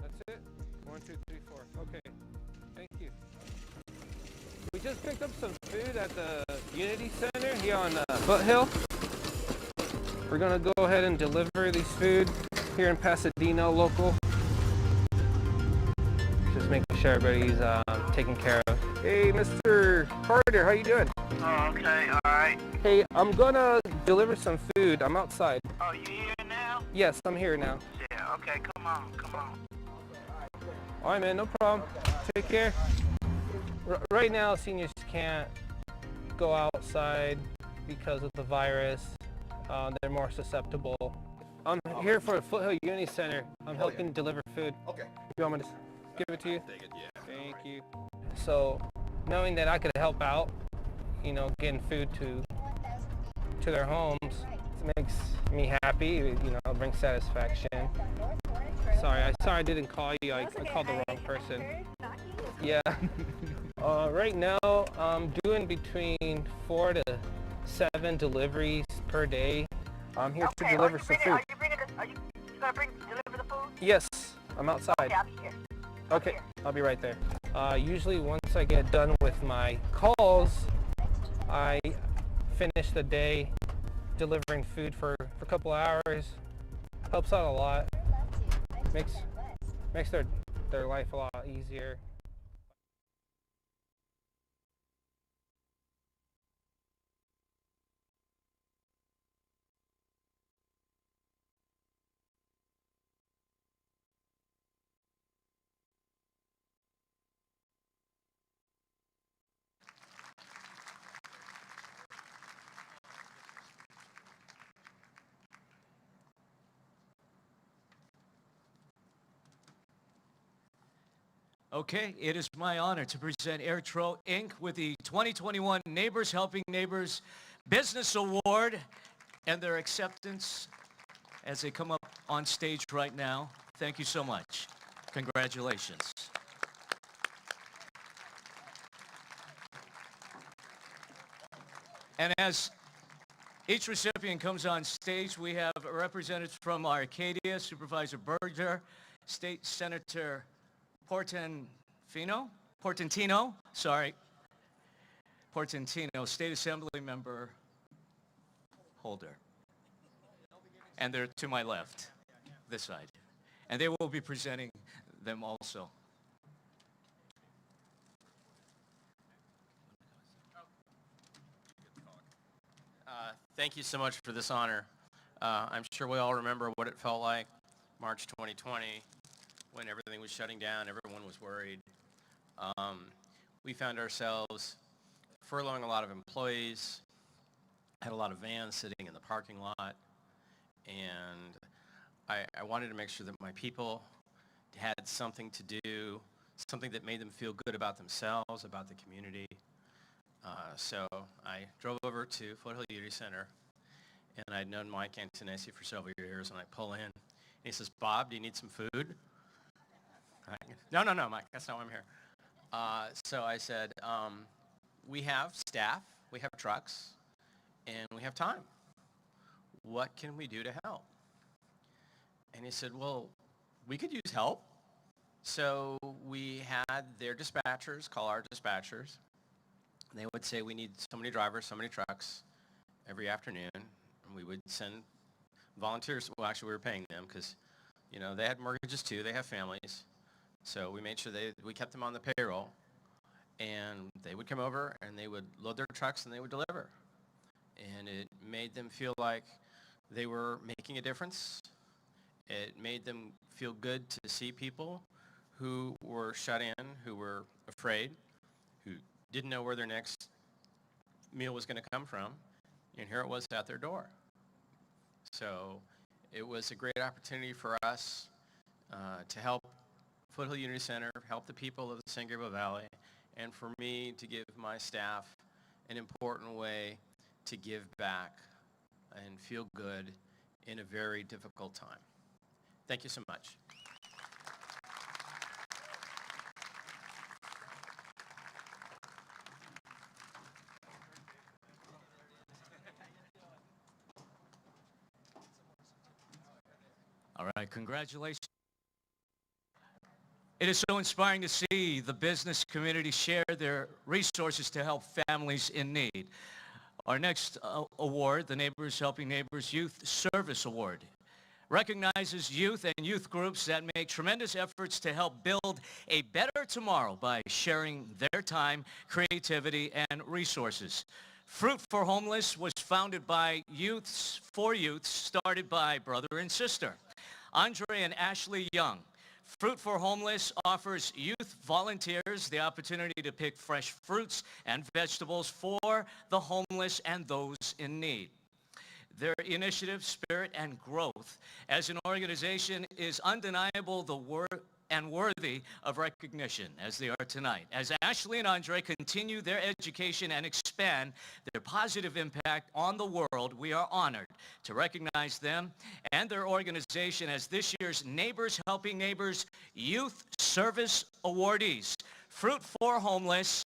That's it? 1, 2, 3, 4. Okay. Thank you. We just picked up some food at the Unity Center here on Foothill. We're going to go ahead and deliver these food here in Pasadena, local. Just making sure everybody's taken care of. Hey, Mr. Carter, how you doing? Oh, okay, all right. Hey, I'm going to deliver some food. I'm outside. Oh, you here now? Yes, I'm here now. Yeah, okay, come on, come on. All right, man, no problem. Take care. Right now, seniors can't go outside because of the virus. They're more susceptible. I'm here for the Foothill Unity Center. I'm helping deliver food. Okay. You want me to give it to you? Take it, yeah. Thank you. So, knowing that I could help out, you know, getting food to their homes, it makes me happy. You know, brings satisfaction. Sorry, I didn't call you. I called the wrong person. Yeah. Right now, I'm doing between 4 to 7 deliveries per day. I'm here to deliver some food. Are you gonna deliver the food? Yes, I'm outside. Okay, I'll be here. Okay, I'll be right there. Usually once I get done with my calls, I finish the day delivering food for a couple hours. Helps out a lot. Makes their life a lot easier. Okay, it is my honor to present AirTro Inc. with the 2021 Neighbors Helping Neighbors Business Award and their acceptance as they come up on stage right now. Thank you so much. Congratulations. And as each recipient comes on stage, we have representatives from Arcadia, Supervisor Berger, State Senator Portantino, State Assembly Member Holder. And they're to my left, this side. And they will be presenting them also. Thank you so much for this honor. I'm sure we all remember what it felt like March 2020 when everything was shutting down, everyone was worried. We found ourselves furloughing a lot of employees, had a lot of vans sitting in the parking lot, and I wanted to make sure that my people had something to do, something that made them feel good about themselves, about the community. So I drove over to Foothill Unity Center, and I'd known Mike Antonesi for several years, and I pull in, and he says, "Bob, do you need some food?" No, Mike, that's not why I'm here. So I said, we have staff, we have trucks, and we have time. What can we do to help? And he said, well, we could use help. So we had their dispatchers call our dispatchers. They would say, we need so many drivers, so many trucks every afternoon. And we would send volunteers. Well, actually, we were paying them because, they had mortgages too. They have families. So we made sure we kept them on the payroll. And they would come over, and they would load their trucks, and they would deliver. And it made them feel like they were making a difference. It made them feel good to see people who were shut in, who were afraid, who didn't know where their next meal was going to come from, and here it was at their door. So it was a great opportunity for us to help Foothill Unity Center, help the people of the San Gabriel Valley, and for me to give my staff an important way to give back and feel good in a very difficult time. Thank you so much. All right, congratulations. It is so inspiring to see the business community share their resources to help families in need. Our next award, the Neighbors Helping Neighbors Youth Service Award, recognizes youth and youth groups that make tremendous efforts to help build a better tomorrow by sharing their time, creativity, and resources. Fruit for Homeless was founded by youths for youth, started by brother and sister, Andre and Ashley Young. Fruit for Homeless offers youth volunteers the opportunity to pick fresh fruits and vegetables for the homeless and those in need. Their initiative, spirit, and growth as an organization is undeniable and worthy of recognition, as they are tonight. As Ashley and Andre continue their education and expand their positive impact on the world, we are honored to recognize them and their organization as this year's Neighbors Helping Neighbors Youth Service Awardees. Fruit for Homeless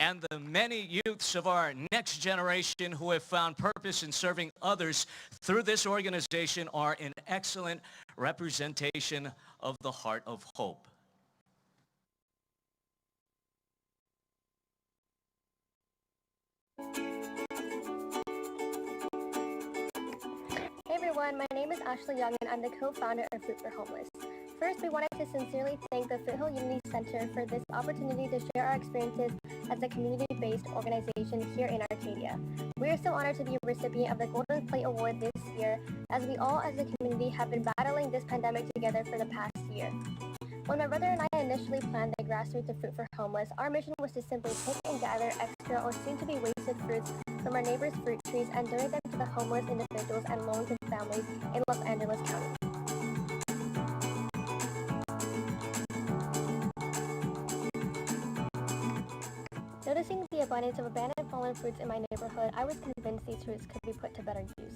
and the many youths of our next generation who have found purpose in serving others through this organization are an excellent representation of the heart of hope. Hey everyone, my name is Ashley Young and I'm the co-founder of Fruit for Homeless. First, we wanted to sincerely thank the Foothill Unity Center for this opportunity to share our experiences as a community-based organization here in Arcadia. We are so honored to be a recipient of the Golden Plate Award this year, as we all as a community have been battling this pandemic together for the past year. When my brother and I initially planned the grassroots of Fruit for Homeless, our mission was to simply pick and gather extra or soon-to-be wasted fruits from our neighbors' fruit trees and donate them to the homeless individuals and low-income families in Los Angeles County. Noticing the abundance of abandoned fallen fruits in my neighborhood, I was convinced these fruits could be put to better use.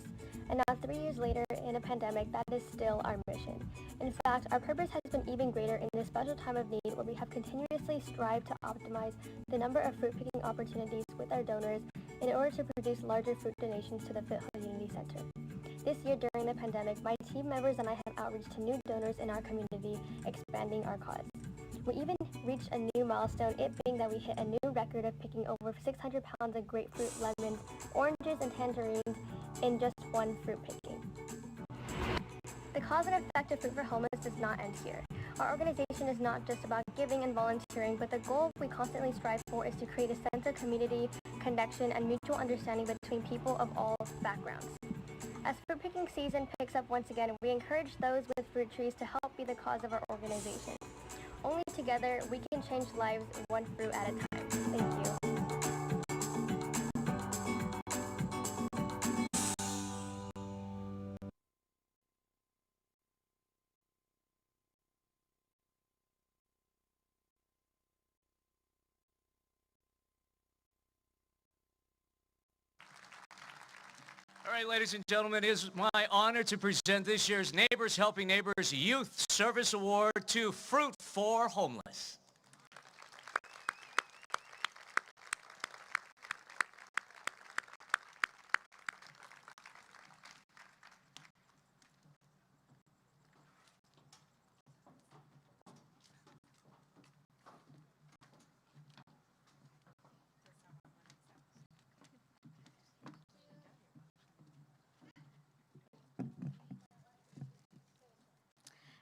And now 3 years later, in a pandemic, that is still our mission. In fact, our purpose has been even greater in this special time of need where we have continuously strived to optimize the number of fruit picking opportunities with our donors in order to produce larger fruit donations to the Foothill Unity Center. This year during the pandemic, my team members and I have outreach to new donors in our community, expanding our cause. We even reached a new milestone, it being that we hit a new record of picking over 600 pounds of grapefruit, lemons, oranges, and tangerines in just one fruit picking. The cause and effect of Fruit for Homeless does not end here. Our organization is not just about giving and volunteering, but the goal we constantly strive for is to create a sense of community, connection, and mutual understanding between people of all backgrounds. As fruit picking season picks up once again, we encourage those with fruit trees to help be the cause of our organization. Only together, we can change lives one fruit at a time. Thank you. All right, ladies and gentlemen, it is my honor to present this year's Neighbors Helping Neighbors Youth Service Award to Fruit for Homeless.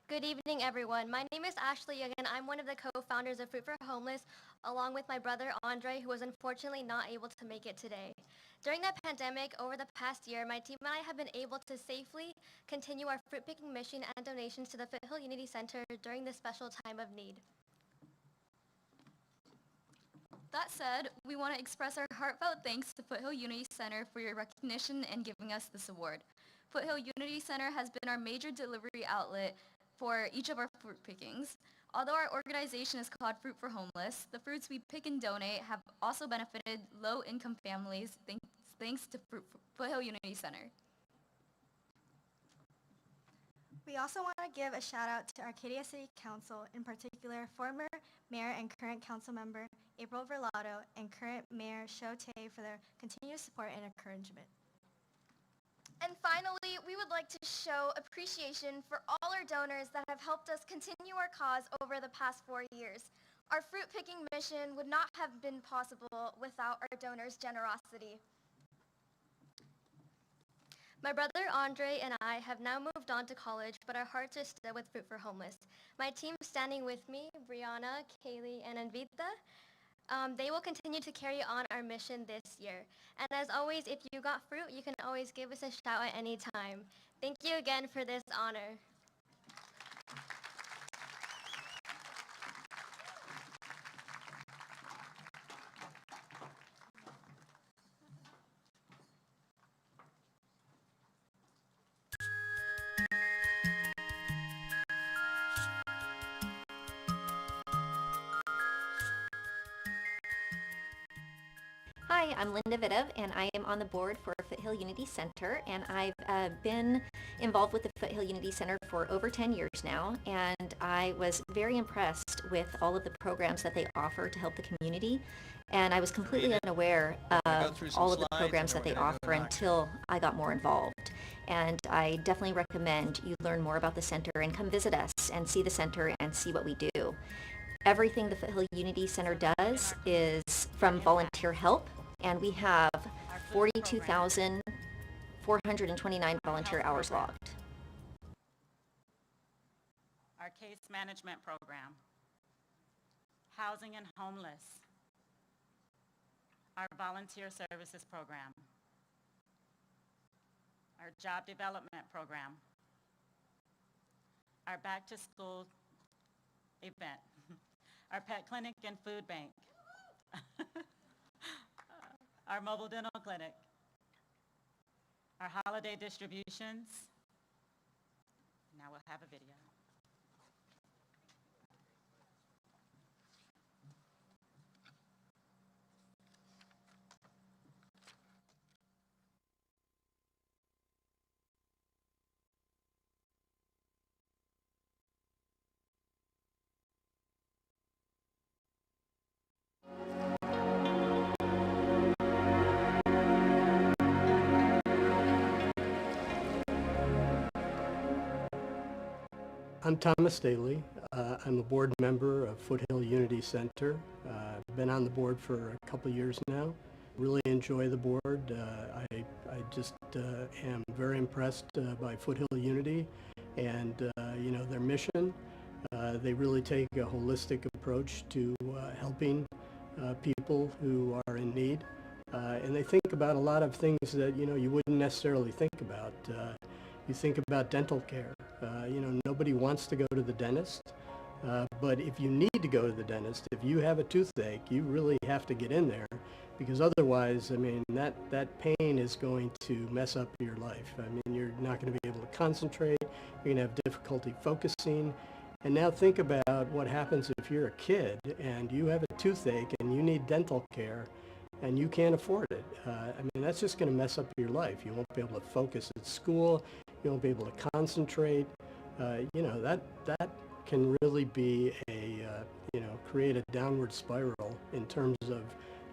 Good evening, everyone. My name is Ashley Young, and I'm one of the co-founders of Fruit for Homeless, along with my brother Andre, who was unfortunately not able to make it today. During the pandemic, over the past year, my team and I have been able to safely continue our fruit picking mission and donations to the Foothill Unity Center during this special time of need. That said, we want to express our heartfelt thanks to Foothill Unity Center for your recognition and giving us this award. Foothill Unity Center has been our major delivery outlet for each of our fruit pickings. Although our organization is called Fruit for Homeless, the fruits we pick and donate have also benefited low-income families thanks to Foothill Unity Center. We also want to give a shout out to Arcadia City Council, in particular former Mayor and current Council Member April Verlado and current Mayor Sho Tae for their continued support and encouragement. And finally, we would like to show appreciation for all our donors that have helped us continue our cause over the past 4 years. Our fruit picking mission would not have been possible without our donors' generosity. My brother Andre and I have now moved on to college, but our hearts are still with Fruit for Homeless. My team standing with me, Brianna, Kaylee, and Anvita, they will continue to carry on our mission this year. And as always, if you got fruit, you can always give us a shout at any time. Thank you again for this honor. Hi, I'm Linda Vitov, and I am on the board for Foothill Unity Center, and I've been involved with the Foothill Unity Center for over 10 years now, and I was very impressed with all of the programs that they offer to help the community, and I was completely unaware of all of the programs that they offer until I got more involved. And I definitely recommend you learn more about the center and come visit us and see the center and see what we do. Everything the Foothill Unity Center does is from volunteer help, and we have 42,429 volunteer hours logged. Our case management program, housing and homeless, our volunteer services program, our job development program, our back to school event, our pet clinic and food bank, our mobile dental clinic, our holiday distributions. Now we'll have a video. I'm Thomas Daley. I'm a board member of Foothill Unity Center. I've been on the board for a couple years now. Really enjoy the board. I just am very impressed by Foothill Unity and their mission. They really take a holistic approach to helping people who are in need. And they think about a lot of things that you wouldn't necessarily think about. You think about dental care. Nobody wants to go to the dentist, but if you need to go to the dentist, if you have a toothache, you really have to get in there, because otherwise, that pain is going to mess up your life. You're not going to be able to concentrate, you're going to have difficulty focusing. And now think about what happens if you're a kid and you have a toothache and you need dental care. and you can't afford it. I mean, that's just going to mess up your life. You won't be able to focus at school. You won't be able to concentrate. You know, that can really be create a downward spiral in terms of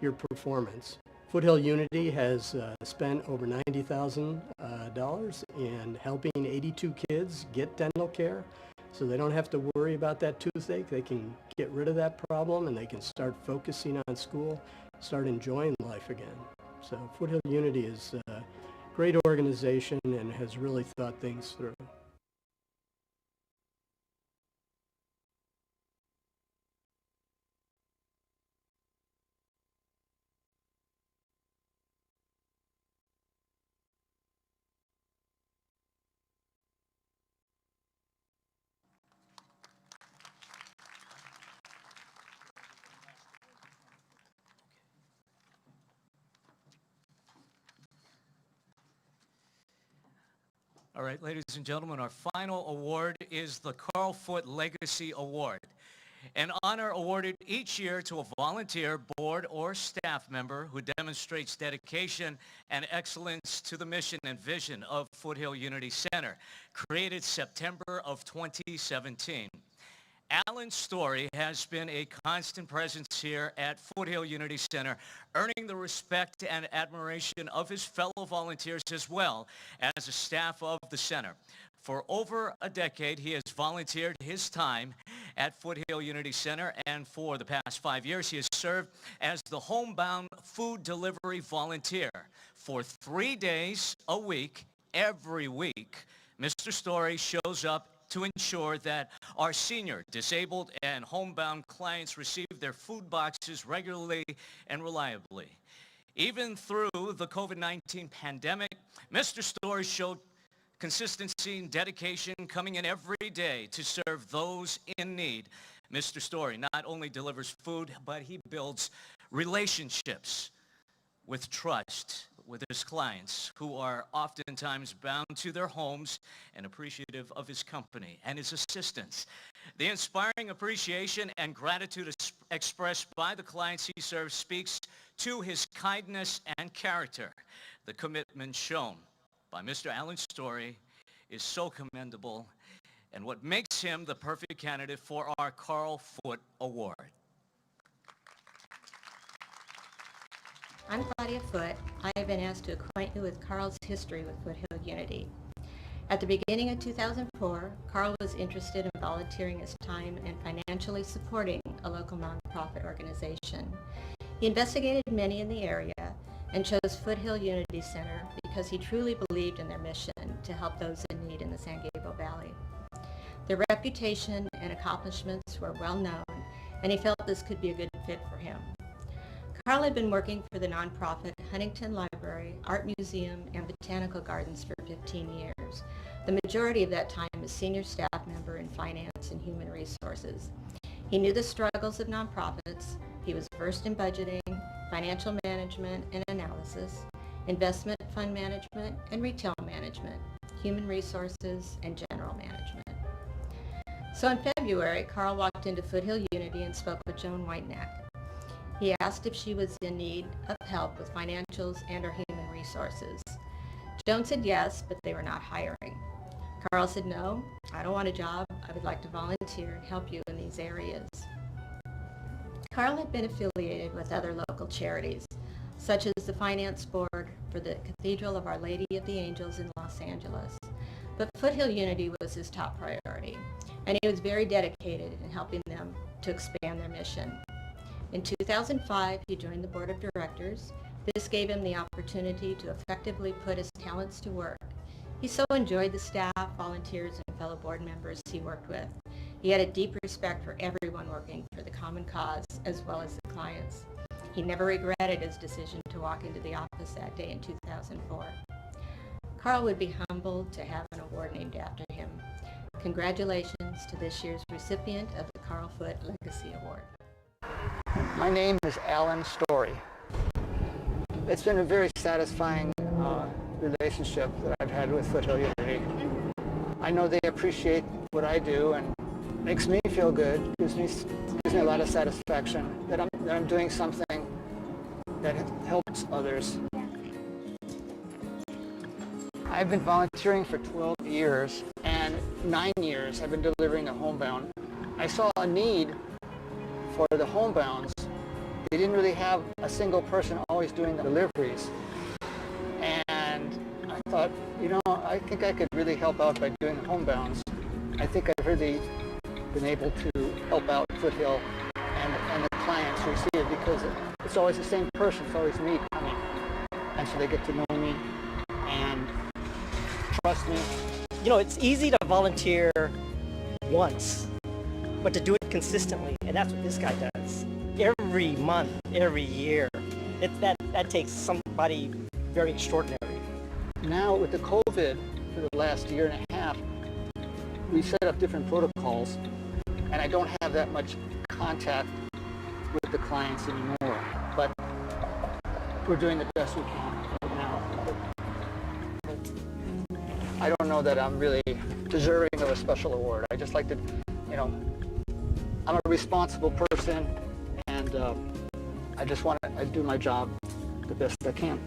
your performance. Foothill Unity has spent over $90,000 in helping 82 kids get dental care, so they don't have to worry about that toothache. They can get rid of that problem and they can start focusing on school, start enjoying life again. So Foothill Unity is a great organization and has really thought things through. All right, ladies and gentlemen, our final award is the Carl Foote Legacy Award, an honor awarded each year to a volunteer, board, or staff member who demonstrates dedication and excellence to the mission and vision of Foothill Unity Center, created September of 2017. Alan Storey has been a constant presence here at Foothill Unity Center, earning the respect and admiration of his fellow volunteers as well as the staff of the center. For over a decade, he has volunteered his time at Foothill Unity Center, and for the past 5 years, he has served as the homebound food delivery volunteer. For 3 days a week, every week, Mr. Storey shows up to ensure that our senior, disabled, and homebound clients receive their food boxes regularly and reliably. Even through the COVID-19 pandemic, Mr. Storey showed consistency and dedication, coming in every day to serve those in need. Mr. Storey not only delivers food, but he builds relationships with trust with his clients, who are oftentimes bound to their homes and appreciative of his company and his assistance. The inspiring appreciation and gratitude expressed by the clients he serves speaks to his kindness and character. The commitment shown by Mr. Alan Storey is so commendable, and what makes him the perfect candidate for our Carl Foote Award. I'm Claudia Foote. I have been asked to acquaint you with Carl's history with Foothill Unity. At the beginning of 2004, Carl was interested in volunteering his time and financially supporting a local nonprofit organization. He investigated many in the area and chose Foothill Unity Center because he truly believed in their mission to help those in need in the San Gabriel Valley. Their reputation and accomplishments were well known, and he felt this could be a good fit for him. Carl had been working for the nonprofit Huntington Library, Art Museum, and Botanical Gardens for 15 years. The majority of that time as senior staff member in finance and human resources. He knew the struggles of nonprofits. He was versed in budgeting, financial management and analysis, investment fund management and retail management, human resources, and general management. So in February, Carl walked into Foothill Unity and spoke with Joan Whitenack. He asked if she was in need of help with financials and or human resources. Joan said yes, but they were not hiring. Carl said, no, I don't want a job. I would like to volunteer and help you in these areas. Carl had been affiliated with other local charities, such as the Finance Board for the Cathedral of Our Lady of the Angels in Los Angeles. But Foothill Unity was his top priority, and he was very dedicated in helping them to expand their mission. In 2005, he joined the board of directors. This gave him the opportunity to effectively put his talents to work. He so enjoyed the staff, volunteers, and fellow board members he worked with. He had a deep respect for everyone working for the common cause, as well as the clients. He never regretted his decision to walk into the office that day in 2004. Carl would be humbled to have an award named after him. Congratulations to this year's recipient of the Carl Foote Legacy Award. My name is Alan Storey. It's been a very satisfying relationship that I've had with Foothill Unity. I know they appreciate what I do and makes me feel good, gives me a lot of satisfaction that I'm doing something that helps others. I've been volunteering for 12 years, and 9 years I've been delivering the homebound. I saw a need for the homebounds. They didn't really have a single person always doing the deliveries. And I thought, you know, I think I could really help out by doing the homebounds. I think I've really been able to help out Foothill and the clients who see it, because it's always the same person, it's always me coming. And so they get to know me and trust me. You know, it's easy to volunteer once, but to do it consistently, and that's what this guy does. Every month, every year. That takes somebody very extraordinary. Now with the COVID for the last year and a half, we set up different protocols, and I don't have that much contact with the clients anymore. But we're doing the best we can right now. I don't know that I'm really deserving of a special award. I just like to, you know, I'm a responsible person, and I just want to do my job the best I can.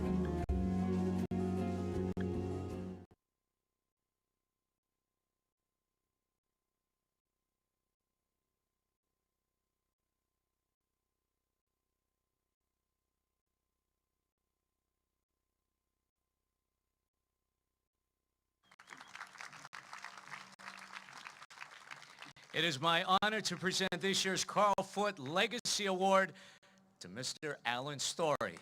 It is my honor to present this year's Carl Foot Legacy Award to Mr. Alan Storey.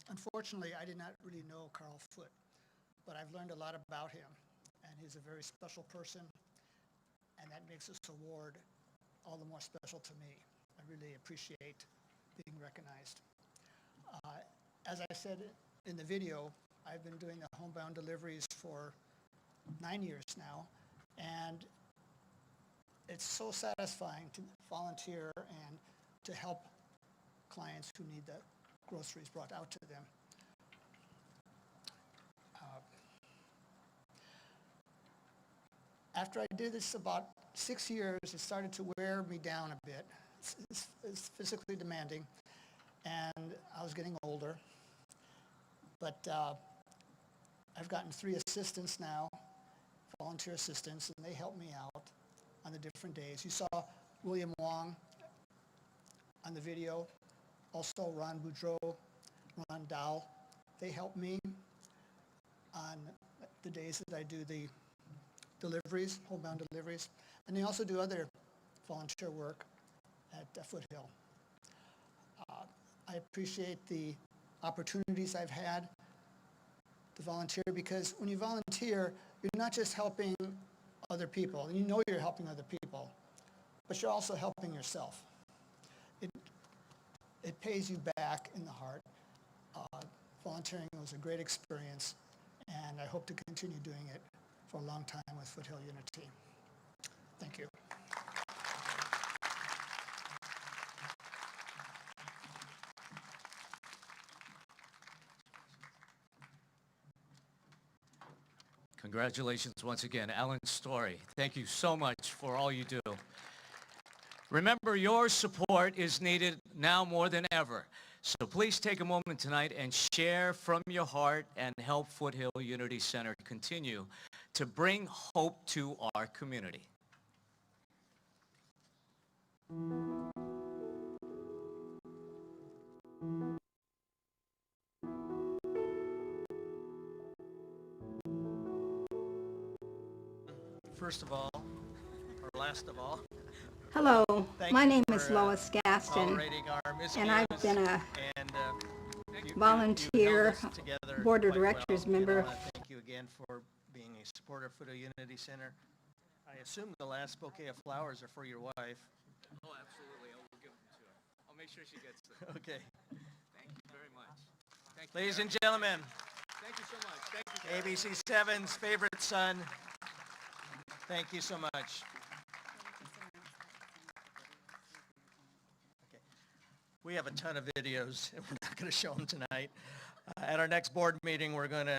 Unfortunately, I did not really know Carl Foot, but I've learned a lot about him, and he's a very special person, and that makes this award all the more special to me. I really appreciate being recognized. As I said in the video, I've been doing the homebound deliveries for 9 years now, and it's so satisfying to volunteer and to help clients who need the groceries brought out to them. After I did this about 6 years, it started to wear me down a bit. It's physically demanding, and I was getting older. But I've gotten 3 assistants now, volunteer assistants, and they help me out on the different days. You saw William Wong on the video, also Ron Boudreau, Ron Dahl. They help me on the days that I do the deliveries, homebound deliveries, and they also do other volunteer work at Foothill. I appreciate the opportunities I've had to volunteer, because when you volunteer, you're not just helping other people, and you know you're helping other people, but you're also helping yourself. It pays you back in the heart. Volunteering was a great experience, and I hope to continue doing it for a long time with Foothill Unity. Thank you. Congratulations once again, Alan Storey. Thank you so much for all you do. Remember, your support is needed now more than ever. So please take a moment tonight and share from your heart and help Foothill Unity Center continue to bring hope to our community. First of all, or last of all, hello, my name for, is Lois Gaston, tolerating our and I've miscues, been a and, you volunteer held us together board of quite directors well. member. And I wanna thank you again for being a supporter of Foothill Unity Center. I assume the last bouquet of flowers are for your wife. Oh, absolutely. I will give them to her. I'll make sure she gets them. Okay. Thank you very much. Thank you, Ladies Eric. and gentlemen, Thank you so much. Thank you, Eric. ABC 7's favorite son, thank you so much. We have a ton of videos, and we're not going to show them tonight. At our next board meeting, we're going to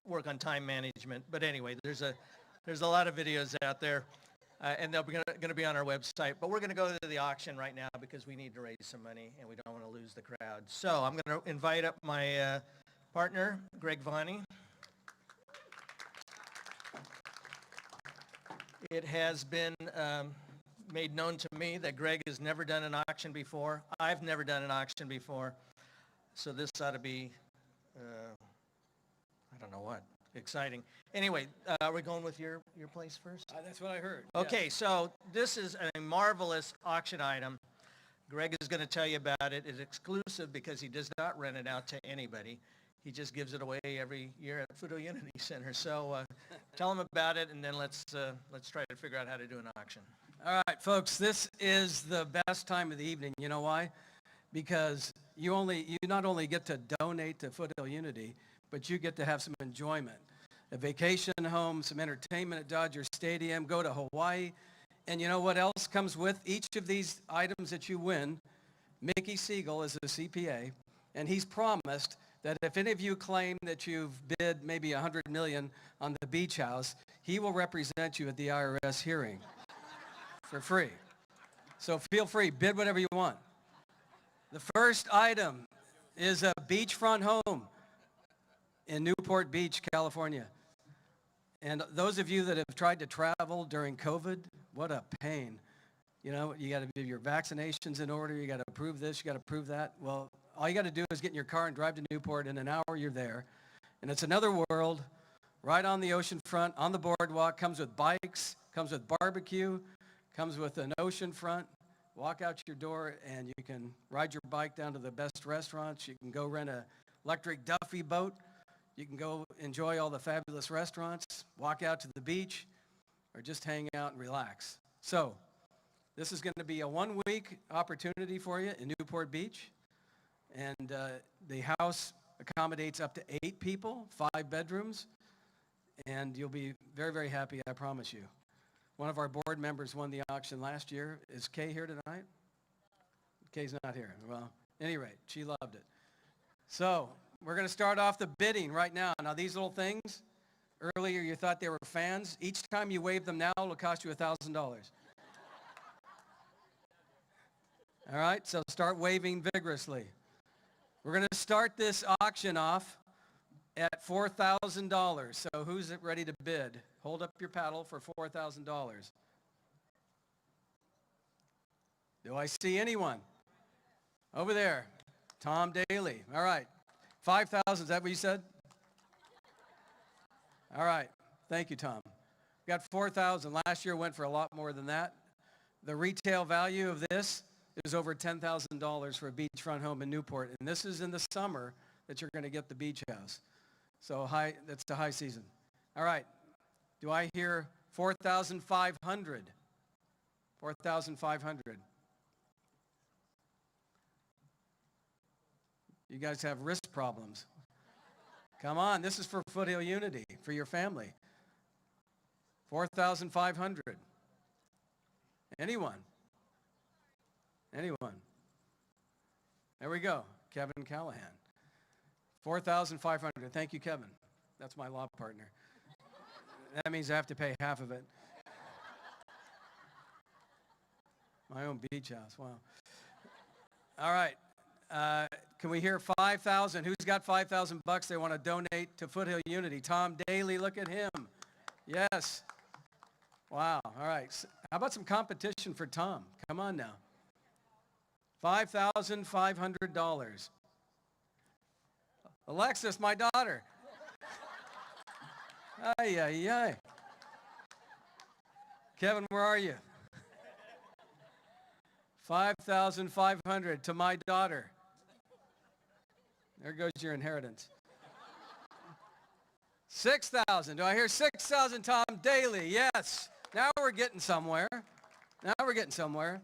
work on time management. But anyway, there's a lot of videos out there, and they're going to be on our website. But we're going to go to the auction right now because we need to raise some money, and we don't want to lose the crowd. So I'm going to invite up my partner, Greg Vani. It has been made known to me that Greg has never done an auction before. I've never done an auction before. So this ought to be, I don't know what, exciting. Anyway, are we going with your place first? That's what I heard. Okay, so this is a marvelous auction item. Greg is going to tell you about it. It's exclusive because he does not rent it out to anybody. He just gives it away every year at Foothill Unity Center. So tell him about it, and then let's try to figure out how to do an auction. All right, folks, this is the best time of the evening. You know why? Because you not only get to donate to Foothill Unity, but you get to have some enjoyment. A vacation home, some entertainment at Dodger Stadium, go to Hawaii. And you know what else comes with each of these items that you win? Mickey Siegel is a CPA, and he's promised that if any of you claim that you've bid maybe $100 million on the beach house, he will represent you at the IRS hearing for free. So feel free, bid whatever you want. The first item is a beachfront home in Newport Beach, California. And those of you that have tried to travel during COVID, what a pain. You know, you got to do your vaccinations in order, you got to prove this, you got to prove that. Well, all you got to do is get in your car and drive to Newport. In an hour, you're there. And it's another world, right on the ocean front, on the boardwalk, comes with bikes, comes with barbecue, comes with an ocean front. Walk out your door, and you can ride your bike down to the best restaurants. You can go rent an electric Duffy boat. You can go enjoy all the fabulous restaurants, walk out to the beach, or just hang out and relax. So this is going to be a one-week opportunity for you in Newport Beach. And the house accommodates up to 8 people, 5 bedrooms, and you'll be very, very happy, I promise you. One of our board members won the auction last year. Is Kay here tonight? Kay's not here. Well, at any rate, she loved it. So we're going to start off the bidding right now. Now, these little things, earlier you thought they were fans. Each time you wave them now, it'll cost you $1,000. All right, so start waving vigorously. We're going to start this auction off at $4,000. So who's ready to bid? Hold up your paddle for $4,000. Do I see anyone? Over there. Tom Daley. All right. 5,000, is that what you said? All right. Thank you, Tom. We got 4,000. Last year went for a lot more than that. The retail value of this is over $10,000 for a beachfront home in Newport. And this is in the summer that you're going to get the beach house. So that's the high season. All right. Do I hear 4,500? 4,500. You guys have wrist problems. Come on, this is for Foothill Unity, for your family. 4,500. Anyone? Anyone? There we go, Kevin Callahan. 4,500. Thank you, Kevin. That's my law partner. That means I have to pay half of it. My own beach house, wow. All right, can we hear 5,000? Who's got 5,000 bucks they want to donate to Foothill Unity? Tom Daley, look at him. Yes. Wow, all right. How about some competition for Tom? Come on now. $5,500. Alexis, my daughter. Ay, ay, ay. Kevin, where are you? 5,500 to my daughter. There goes your inheritance. 6,000. Do I hear 6,000, Tom Daley? Yes. Now we're getting somewhere. Now we're getting somewhere.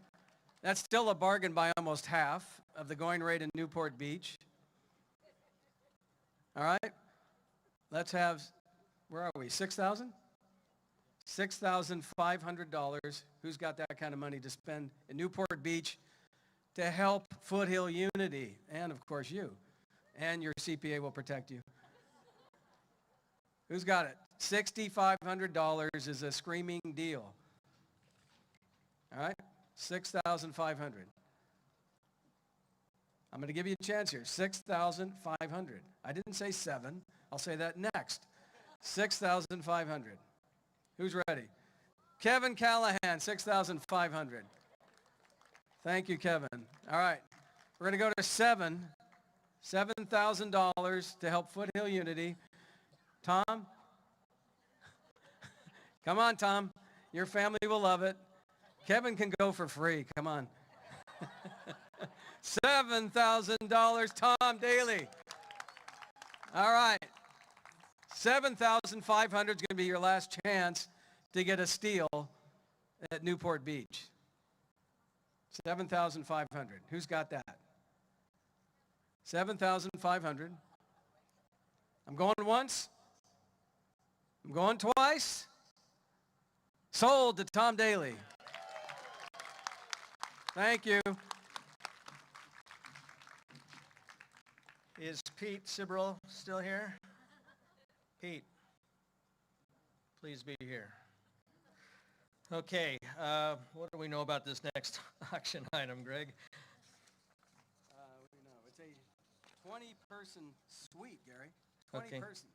That's still a bargain by almost half of the going rate in Newport Beach. All right. Let's have, where are we, 6,000? $6,500. Who's got that kind of money to spend in Newport Beach to help Foothill Unity, and of course you, and your CPA will protect you. Who's got it? $6,500 is a screaming deal. All right, $6,500. I'm going to give you a chance here. $6,500. I didn't say 7. I'll say that next. $6,500. Who's ready? Kevin Callahan, $6,500. Thank you, Kevin. All right, we're going to go to $7,000 to help Foothill Unity. Tom? Come on, Tom. Your family will love it. Kevin can go for free. Come on. $7,000, Tom Daley. All right. $7,500 is going to be your last chance to get a steal at Newport Beach. $7,500. Who's got that? $7,500. I'm going once. I'm going twice. Sold to Tom Daley. Thank you. Is Pete Sibrel still here? Pete, please be here. Okay, what do we know about this next auction item, Greg? We know. It's a 20-person suite, Gary. 20 Okay. persons.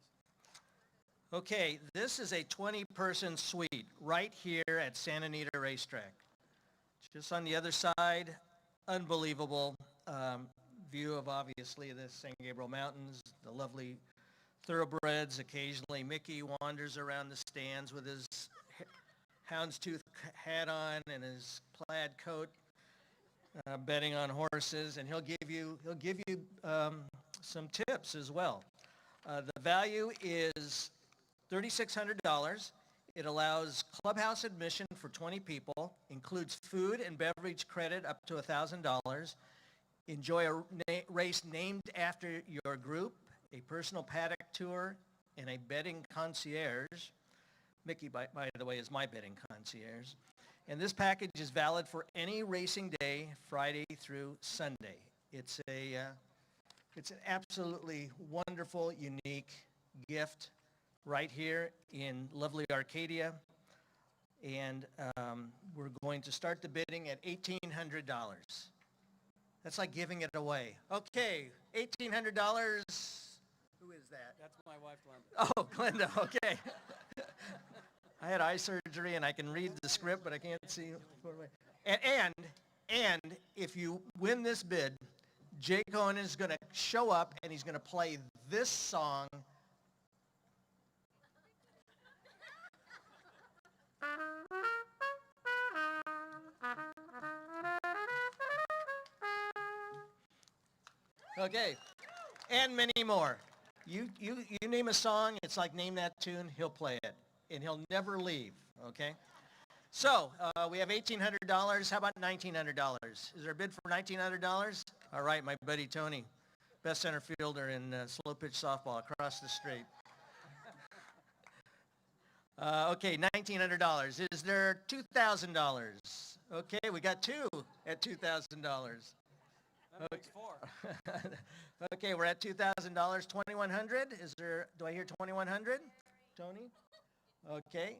Okay, this is a 20-person suite right here at Santa Anita Racetrack. Just on the other side, unbelievable view of obviously the San Gabriel Mountains, the lovely thoroughbreds. Occasionally Mickey wanders around the stands with his houndstooth hat on and his plaid coat, betting on horses, and he'll give you some tips as well. The value is $3,600. It allows clubhouse admission for 20 people, includes food and beverage credit up to $1,000. Enjoy a race named after your group, a personal paddock tour, and a betting concierge. Mickey, by the way, is my betting concierge. And this package is valid for any racing day, Friday through Sunday. It's an absolutely wonderful, unique gift right here in lovely Arcadia. And we're going to start the bidding at $1,800. That's like giving it away. Okay, $1,800. Who is that? That's my wife, Glenda. Oh, Glenda, okay. I had eye surgery and I can read the script, but I can't see. And if you win this bid, Jake Cohen is going to show up and he's going to play this song. Okay, and many more. You name a song, it's like name that tune, he'll play it, and he'll never leave, okay? So, we have $1,800. How about $1,900? Is there a bid for $1,900? All right, my buddy Tony, best center fielder in slow pitch softball across the street. Okay, $1,900. Is there $2,000? Okay, we got two at $2,000. That makes 4. Okay, we're at $2,000. $2,100. Do I hear $2,100? Tony? Okay.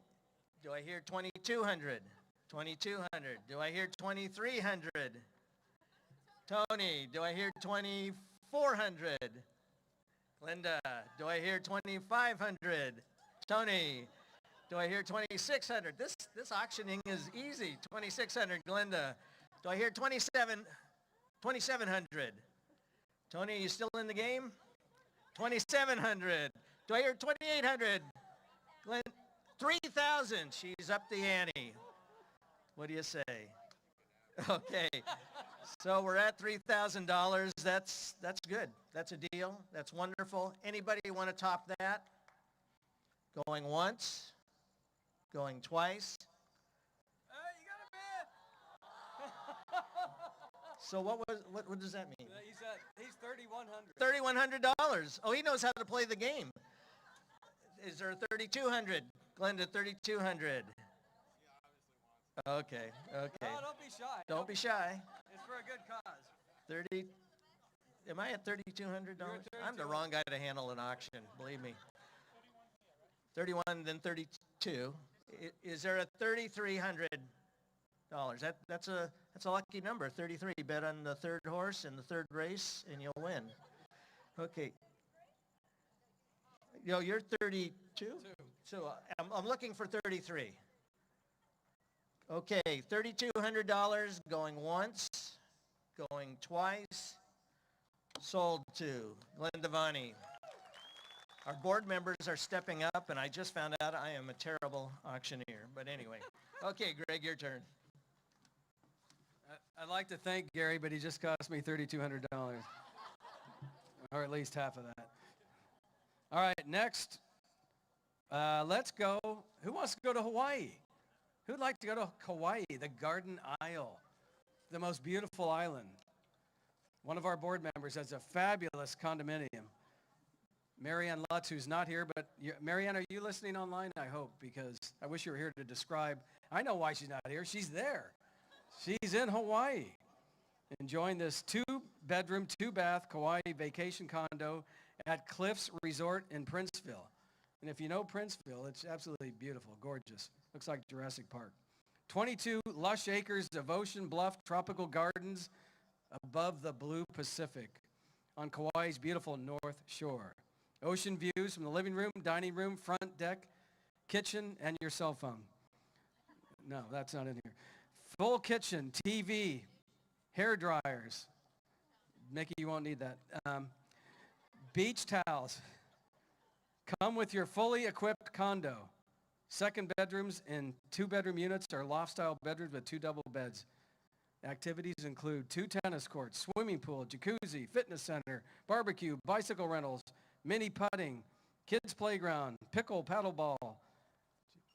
Do I hear $2,200? $2,200. Do I hear $2,300? Tony, do I hear $2,400? Glenda, do I hear $2,500? Tony, do I hear $2,600? This auctioning is easy. $2,600. Glenda, do I hear $2,700? Tony, are you still in the game? $2,700. Do I hear $2,800? Glenn, $3,000. She's up the ante. What do you say? Okay. So we're at $3,000. That's good. That's a deal. That's wonderful. Anybody want to top that? Going once? Going twice? You got a bid. So what does that mean? He's $3,100. $3,100. Oh, he knows how to play the game. Is there $3,200? Glenda, $3,200. Okay. No, don't be shy. Don't be shy. It's for a good cause. 30, am I at $3,200? I'm the wrong guy to handle an auction, believe me. 31, then 32. Is there a $3,300? That's a lucky number, 33. Bet on the third horse in the third race, and you'll win. Okay. You're 32? So I'm looking for 33. Okay, $3,200 going once, going twice, sold to Linda Vani. Our board members are stepping up, and I just found out I am a terrible auctioneer. But anyway. Okay, Greg, your turn. I'd like to thank Gary, but he just cost me $3,200. Or at least half of that. All right, next, let's go. Who wants to go to Hawaii? Who'd like to go to Kauai, the Garden Isle, the most beautiful island? One of our board members has a fabulous condominium. Marianne Lutz, who's not here, but Marianne, are you listening online? I hope, because I wish you were here to describe. I know why she's not here. She's there. She's in Hawaii, enjoying this 2-bedroom, 2-bath Kauai vacation condo at Cliffs Resort in Princeville. And if you know Princeville, it's absolutely beautiful, gorgeous. Looks like Jurassic Park. 22 lush acres of ocean bluff tropical gardens above the blue Pacific on Kauai's beautiful North Shore. Ocean views from the living room, dining room, front deck, kitchen, and your cell phone. No, that's not in here. Full kitchen, TV, hair dryers. Mickey, you won't need that. Beach towels. Come with your fully equipped condo. Second bedrooms in 2-bedroom units or loft-style bedrooms with 2 double beds. Activities include 2 tennis courts, swimming pool, jacuzzi, fitness center, barbecue, bicycle rentals, mini putting, kids playground, paddleball.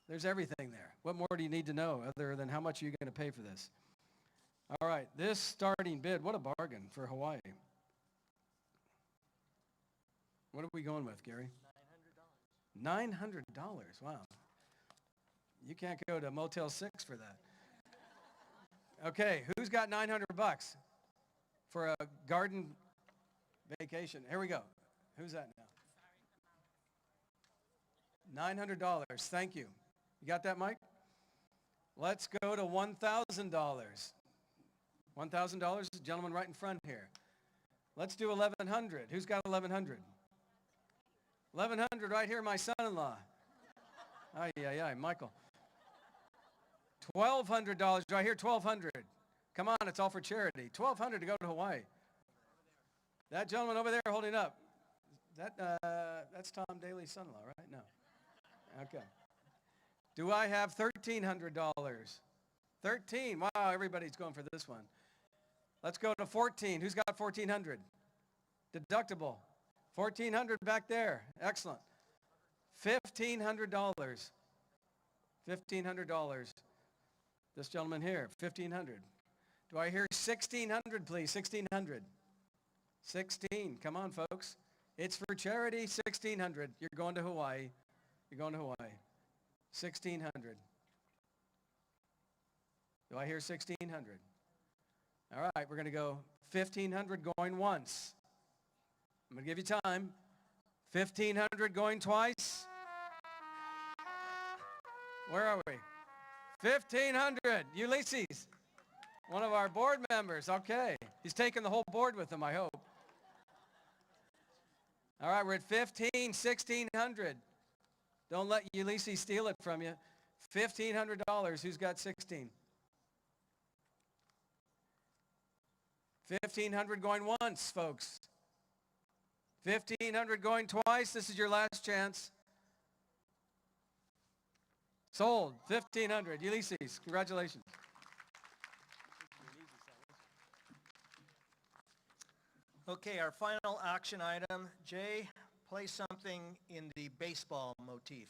There's everything there. What more do you need to know other than how much are you going to pay for this? All right, this starting bid, what a bargain for Hawaii. What are we going with, Gary? $900. Wow. You can't go to Motel 6 for that. Okay, who's got $900 for a garden vacation? Here we go. Who's that now? $900. Thank you. You got that, Mike? Let's go to $1,000. $1,000, gentleman right in front here. Let's do $1,100. Who's got $1,100? $1,100 right here, my son-in-law. Ay, Michael. $1,200 right here, $1,200. Come on, it's all for charity. $1,200 to go to Hawaii. That gentleman over there holding up. That's Tom Daley's son-in-law, right? No. Okay. Do I have $1,300? 13. Wow, everybody's going for this one. Let's go to 14. Who's got 1,400? Deductible. 1,400 back there. Excellent. $1,500. $1,500. This gentleman here, 1,500. Do I hear 1,600, please? 1,600. 16. Come on, folks. It's for charity. 1,600. You're going to Hawaii. You're going to Hawaii. 1,600. Do I hear 1,600? All right, we're going to go 1,500 going once. I'm going to give you time. 1,500 going twice. Where are we? 1,500. Ulysses, one of our board members. Okay. He's taking the whole board with him, I hope. All right, we're at 1,600. Don't let Ulysses steal it from you. $1,500. Who's got 16? 1,500 going once, folks. 1,500 going twice. This is your last chance. Sold. 1,500. Ulysses, congratulations. Okay, our final auction item. Jay, play something in the baseball motif.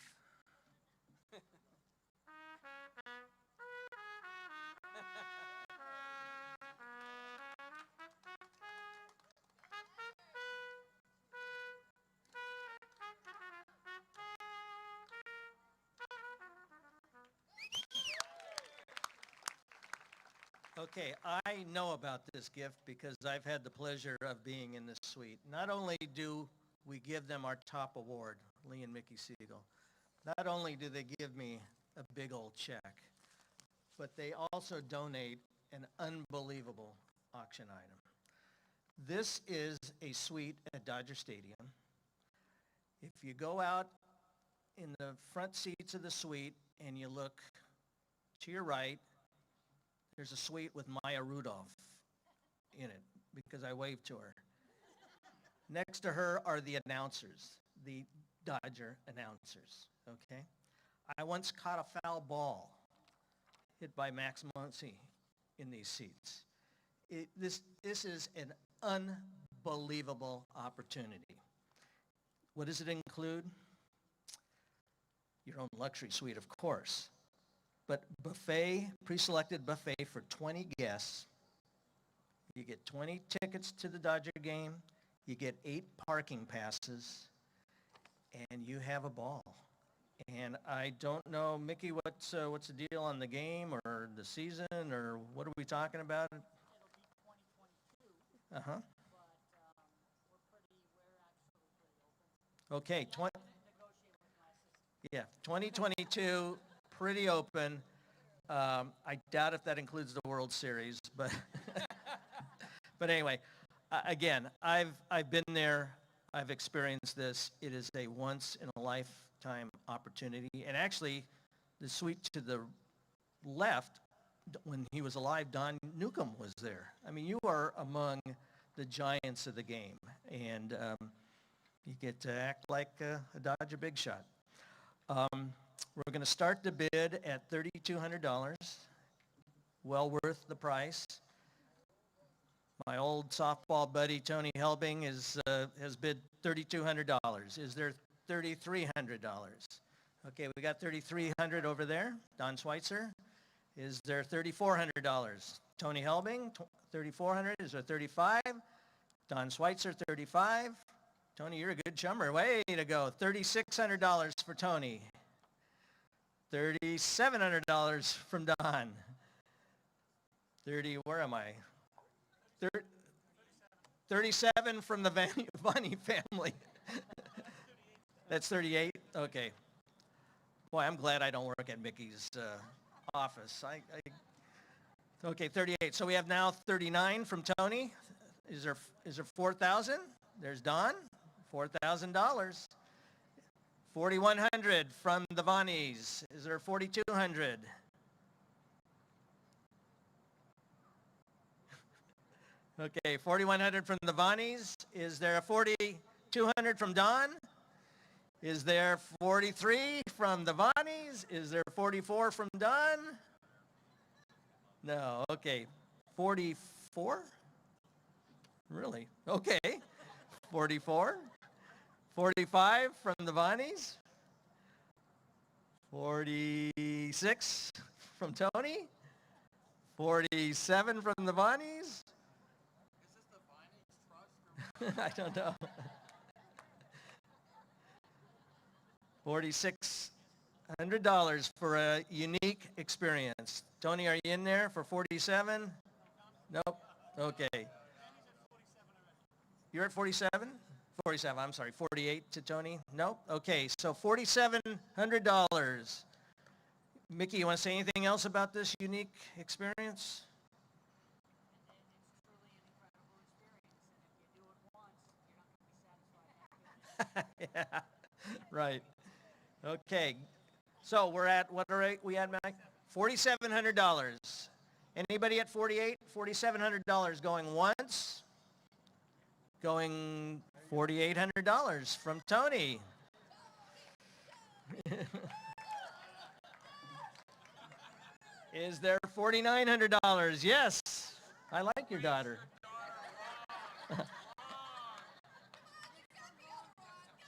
Okay, I know about this gift because I've had the pleasure of being in this suite. Not only do we give them our top award, Lee and Mickey Siegel, not only do they give me a big old check, but they also donate an unbelievable auction item. This is a suite at Dodger Stadium. If you go out in the front seats of the suite and you look to your right, there's a suite with Maya Rudolph in it because I waved to her. Next to her are the announcers, the Dodger announcers, okay? I once caught a foul ball hit by Max Muncy in these seats. This is an unbelievable opportunity. What does it include? Your own luxury suite, of course. But buffet, pre-selected buffet for 20 guests. You get 20 tickets to the Dodger game. You get 8 parking passes. And you have a ball. And I don't know, Mickey, what's the deal on the game or the season or what are we talking about? It'll be 2022. Uh-huh. Okay, 2022, pretty open. I doubt if that includes the World Series, but but anyway, again, I've been there. I've experienced this. It is a once-in-a-lifetime opportunity. And actually, the suite to the left, when he was alive, Don Newcomb was there. I mean, you are among the giants of the game. And you get to act like a Dodger big shot. We're going to start the bid at $3,200. Well worth the price. My old softball buddy Tony Helbing has bid $3,200. Is there $3,300? Okay, we got $3,300 over there. Don Schweitzer. Is there $3,400? Tony Helbing, $3,400. Is there $35? Don Schweitzer, $35. Tony, you're a good chummer. Way to go. $3,600 for Tony. $3,700 from Don. Where am I? 37 from the Vani family. That's 38? Okay. Boy, I'm glad I don't work at Mickey's office. Okay, 38. So we have now 39 from Tony. Is there 4,000? There's Don. $4,000. 4,100 from the Vanis. Is there 4,200? Okay, 4,100 from the Vanis. Is there a 4,200 from Don? Is there 43 from the Vanis? Is there 44 from Don? No, okay. 44? Really? Okay. 44. 45 from the Vanis. 46 from Tony. 47 from the Vanis. Is this the Vanis Trust? I don't know. $4,600 for a unique experience. Tony, are you in there for 47? Nope. Okay. You're at 47? 47, I'm sorry, 48 to Tony? Nope. Okay, so $4,700. Mickey, you want to say anything else about this unique experience? Yeah, right. Okay, so we're at, what are we at, Mike? $4,700. Anybody at 48? $4,700 going once? Going $4,800 from Tony. Is there $4,900? Yes. I like your daughter.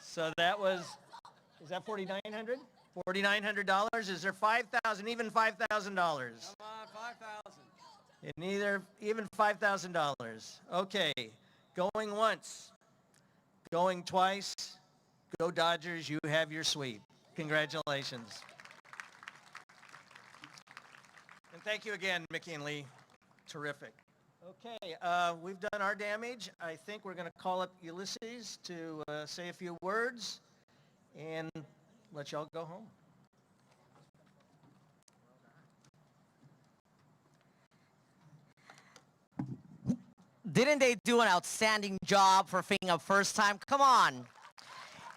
So that was, is that $4,900? $4,900. Is there $5,000? Even $5,000? Come on, $5,000. Even $5,000. Okay. Going once, going twice, go Dodgers, you have your suite. Congratulations. And thank you again, Mickey and Lee. Terrific. Okay, we've done our damage. I think we're going to call up Ulysses to say a few words and let y'all go home. Didn't they do an outstanding job for being a first time? Come on.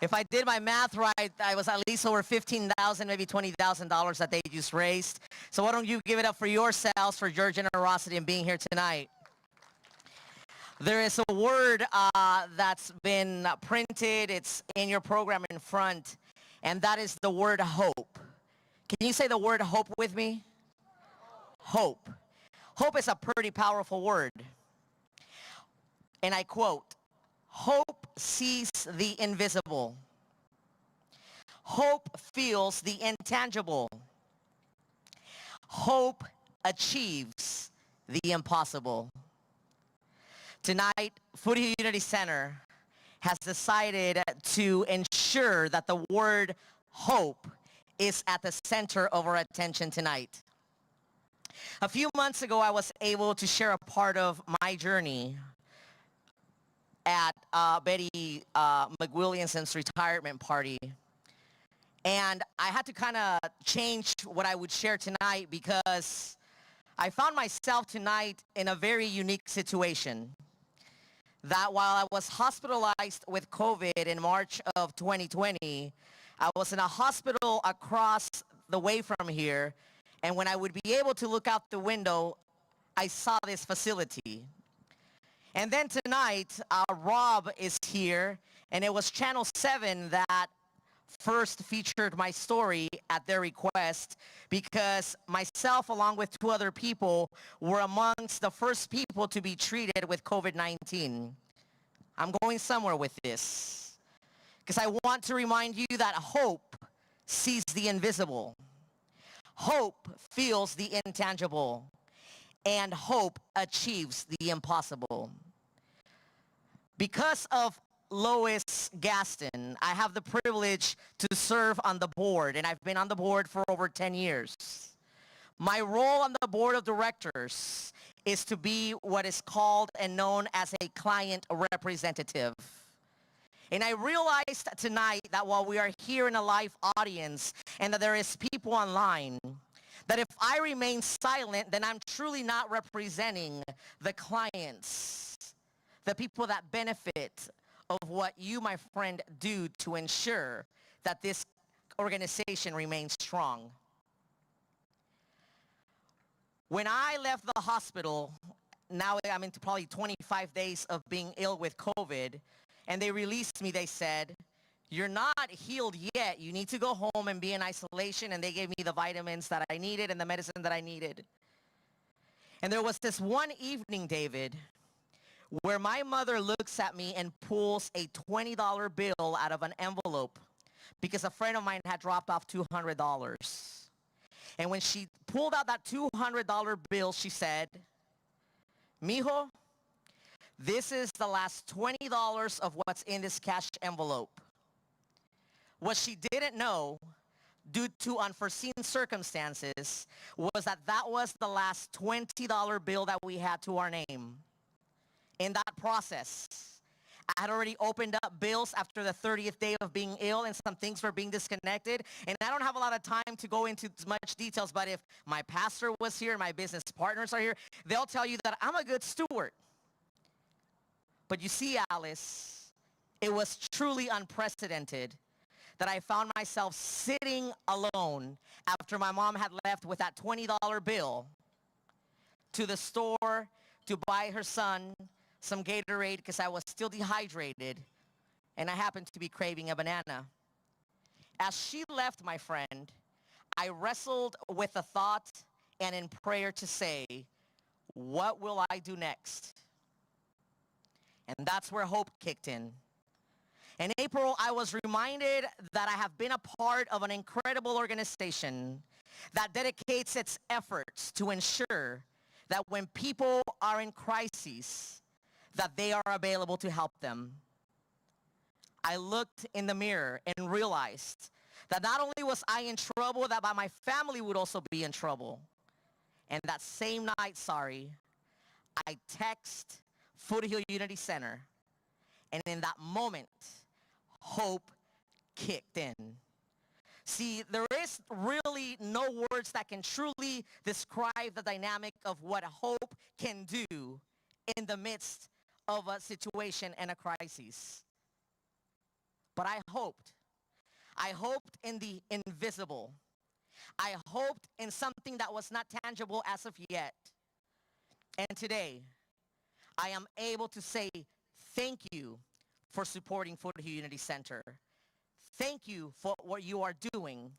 If I did my math right, I was at least over $15,000, maybe $20,000 that they just raised. So why don't you give it up for yourselves for your generosity and being here tonight. There is a word that's been printed. It's in your program in front, and that is the word hope. Can you say the word hope with me? Hope. Hope is a pretty powerful word. And I quote, hope sees the invisible. Hope feels the intangible. Hope achieves the impossible. Tonight, Foothill Unity Center has decided to ensure that the word hope is at the center of our attention tonight. A few months ago, I was able to share a part of my journey at Betty McWilliamson's retirement party. And I had to kind of change what I would share tonight because I found myself tonight in a very unique situation. That while I was hospitalized with COVID in March of 2020, I was in a hospital across the way from here, and when I would be able to look out the window, I saw this facility. And then tonight, Robb is here, and it was Channel 7 that first featured my story at their request because myself, along with 2 other people, were amongst the first people to be treated with COVID-19. I'm going somewhere with this because I want to remind you that hope sees the invisible. Hope feels the intangible. And hope achieves the impossible. Because of Lois Gaston, I have the privilege to serve on the board, and I've been on the board for over 10 years. My role on the board of directors is to be what is called and known as a client representative. And I realized tonight that while we are here in a live audience and that there is people online, that if I remain silent, then I'm truly not representing the clients, the people that benefit of what you, my friend, do to ensure that this organization remains strong. When I left the hospital, now I'm into probably 25 days of being ill with COVID, and they released me, they said, you're not healed yet. You need to go home and be in isolation. And they gave me the vitamins that I needed and the medicine that I needed. And there was this one evening, David, where my mother looks at me and pulls a $20 bill out of an envelope because a friend of mine had dropped off $200. And when she pulled out that $200 bill, she said, Mijo, this is the last $20 of what's in this cash envelope. What she didn't know, due to unforeseen circumstances, was that that was the last $20 bill that we had to our name. In that process, I had already opened up bills after the 30th day of being ill, and some things were being disconnected. And I don't have a lot of time to go into much details, but if my pastor was here and my business partners are here, they'll tell you that I'm a good steward. But you see, Alice, it was truly unprecedented that I found myself sitting alone after my mom had left with that $20 bill to the store to buy her son some Gatorade because I was still dehydrated and I happened to be craving a banana. As she left, my friend, I wrestled with the thought and in prayer to say, what will I do next? And that's where hope kicked in. In April, I was reminded that I have been a part of an incredible organization that dedicates its efforts to ensure that when people are in crises, that they are available to help them. I looked in the mirror and realized that not only was I in trouble, that my family would also be in trouble. And that same night, I text Foothill Unity Center, and in that moment, hope kicked in. See, there is really no words that can truly describe the dynamic of what hope can do in the midst of a situation and a crisis. But I hoped in the invisible. I hoped in something that was not tangible as of yet. And today, I am able to say thank you for supporting Foothill Unity Center. Thank you for what you are doing,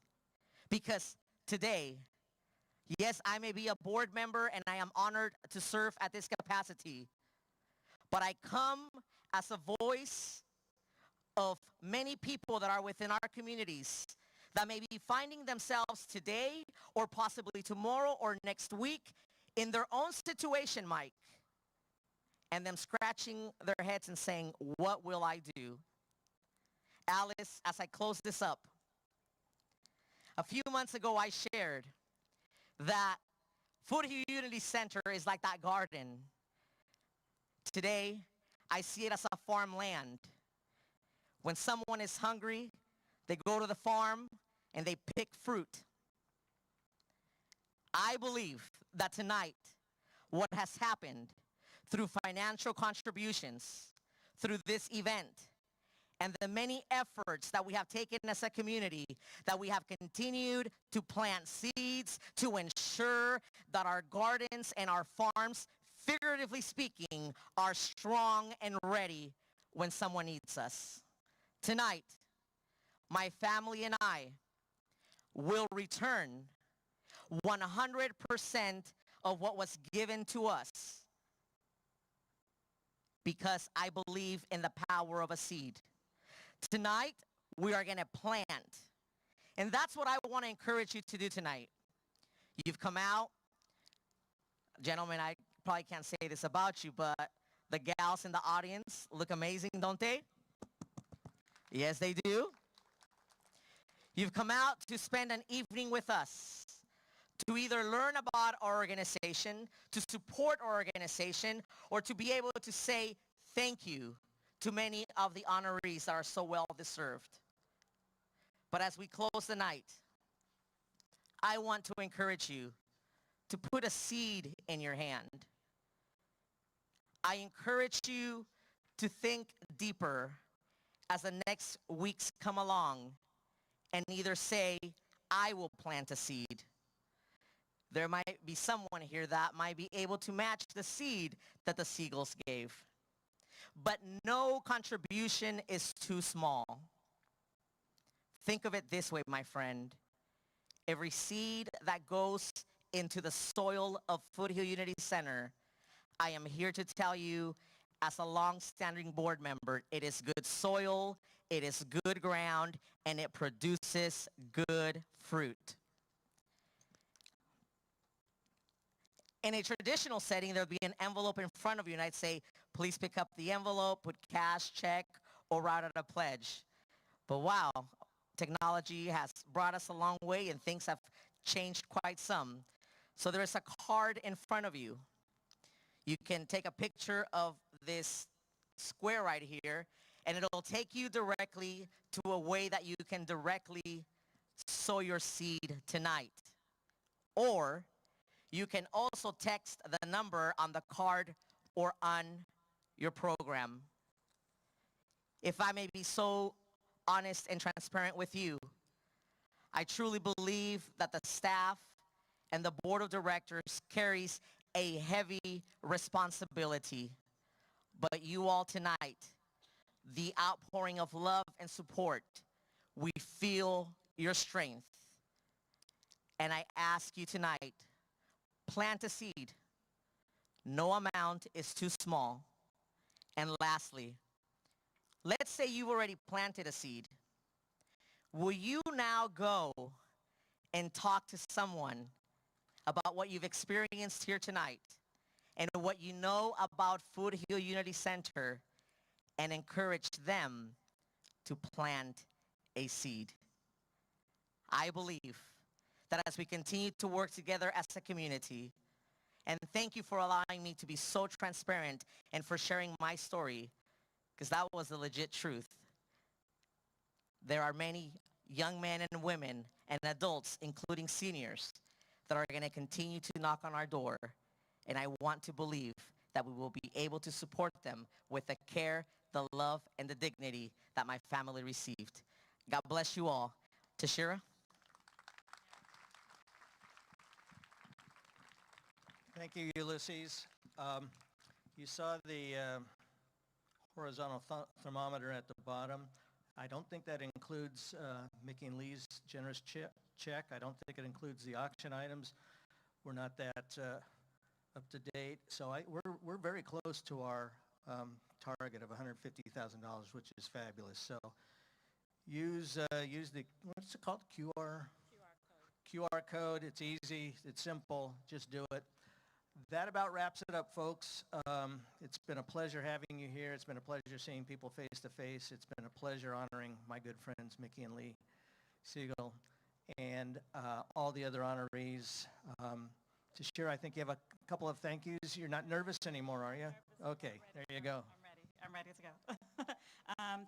because today, yes, I may be a board member and I am honored to serve at this capacity, but I come as a voice of many people that are within our communities that may be finding themselves today or possibly tomorrow or next week in their own situation, Mike, and them scratching their heads and saying, what will I do? Alice, as I close this up, a few months ago I shared that Foothill Unity Center is like that garden. Today, I see it as a farmland. When someone is hungry, they go to the farm and they pick fruit. I believe that tonight, what has happened through financial contributions, through this event, and the many efforts that we have taken as a community, that we have continued to plant seeds to ensure that our gardens and our farms, figuratively speaking, are strong and ready when someone needs us. Tonight, my family and I will return 100% of what was given to us, because I believe in the power of a seed. Tonight, we are going to plant. And that's what I want to encourage you to do tonight. You've come out. Gentlemen, I probably can't say this about you, but the gals in the audience look amazing, don't they? Yes, they do. You've come out to spend an evening with us, to either learn about our organization, to support our organization, or to be able to say thank you to many of the honorees that are so well deserved. But as we close the night, I want to encourage you to put a seed in your hand. I encourage you to think deeper as the next weeks come along and either say, I will plant a seed. There might be someone here that might be able to match the seed that the seagulls gave. But no contribution is too small. Think of it this way, my friend. Every seed that goes into the soil of Foothill Unity Center, I am here to tell you, as a long-standing board member, it is good soil, it is good ground, and it produces good fruit. In a traditional setting, there would be an envelope in front of you, and I'd say, please pick up the envelope, put cash, check, or write out a pledge. But wow, technology has brought us a long way, and things have changed quite some. So there is a card in front of you. You can take a picture of this square right here, and it'll take you directly to a way that you can directly sow your seed tonight. Or you can also text the number on the card or on your program. If I may be so honest and transparent with you, I truly believe that the staff and the board of directors carries a heavy responsibility. But you all tonight, the outpouring of love and support, we feel your strength. And I ask you tonight, plant a seed. No amount is too small. And lastly, let's say you've already planted a seed. Will you now go and talk to someone about what you've experienced here tonight and what you know about Foothill Unity Center and encourage them to plant a seed? I believe that as we continue to work together as a community And thank you for allowing me to be so transparent and for sharing my story, because that was the legit truth. There are many young men and women and adults, including seniors, that are going to continue to knock on our door. And I want to believe that we will be able to support them with the care, the love, and the dignity that my family received. God bless you all. Tashira? Thank you, Ulysses. You saw the horizontal thermometer at the bottom. I don't think that includes Mickey and Lee's generous check. I don't think it includes the auction items. We're not that up to date. So we're very close to our target of $150,000, which is fabulous. So use the, what's it called, QR code. It's easy, it's simple, just do it. That about wraps it up, folks. It's been a pleasure having you here. It's been a pleasure seeing people face to face. It's been a pleasure honoring my good friends, Mickey and Lee Siegel, and all the other honorees. Tashira, I think you have a couple of thank yous. You're not nervous anymore, are you? Okay, there you go. I'm ready to go.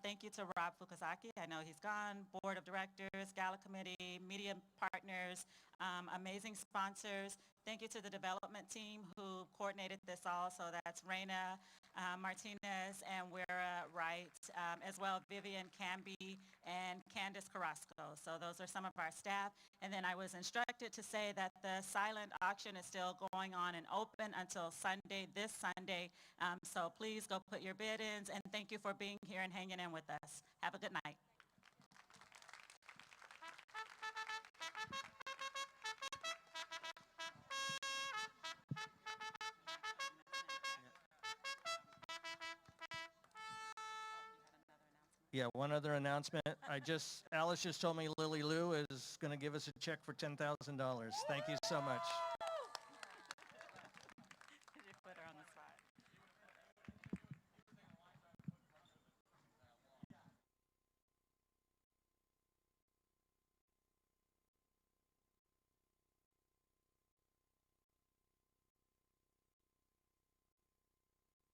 Thank you to Robb Fukazaki. I know he's gone. Board of Directors, Gala Committee, media partners, amazing sponsors. Thank you to the development team who coordinated this all. So that's Reina Martinez and Wera Wright, as well Vivian Camby and Candace Carrasco. So those are some of our staff. And then I was instructed to say that the silent auction is still going on and open until Sunday, this Sunday. So please go put your bid in, and thank you for being here and hanging in with us. Have a good night. Yeah, one other announcement. Alice just told me Lily Lou is going to give us a check for $10,000. Thank you so much.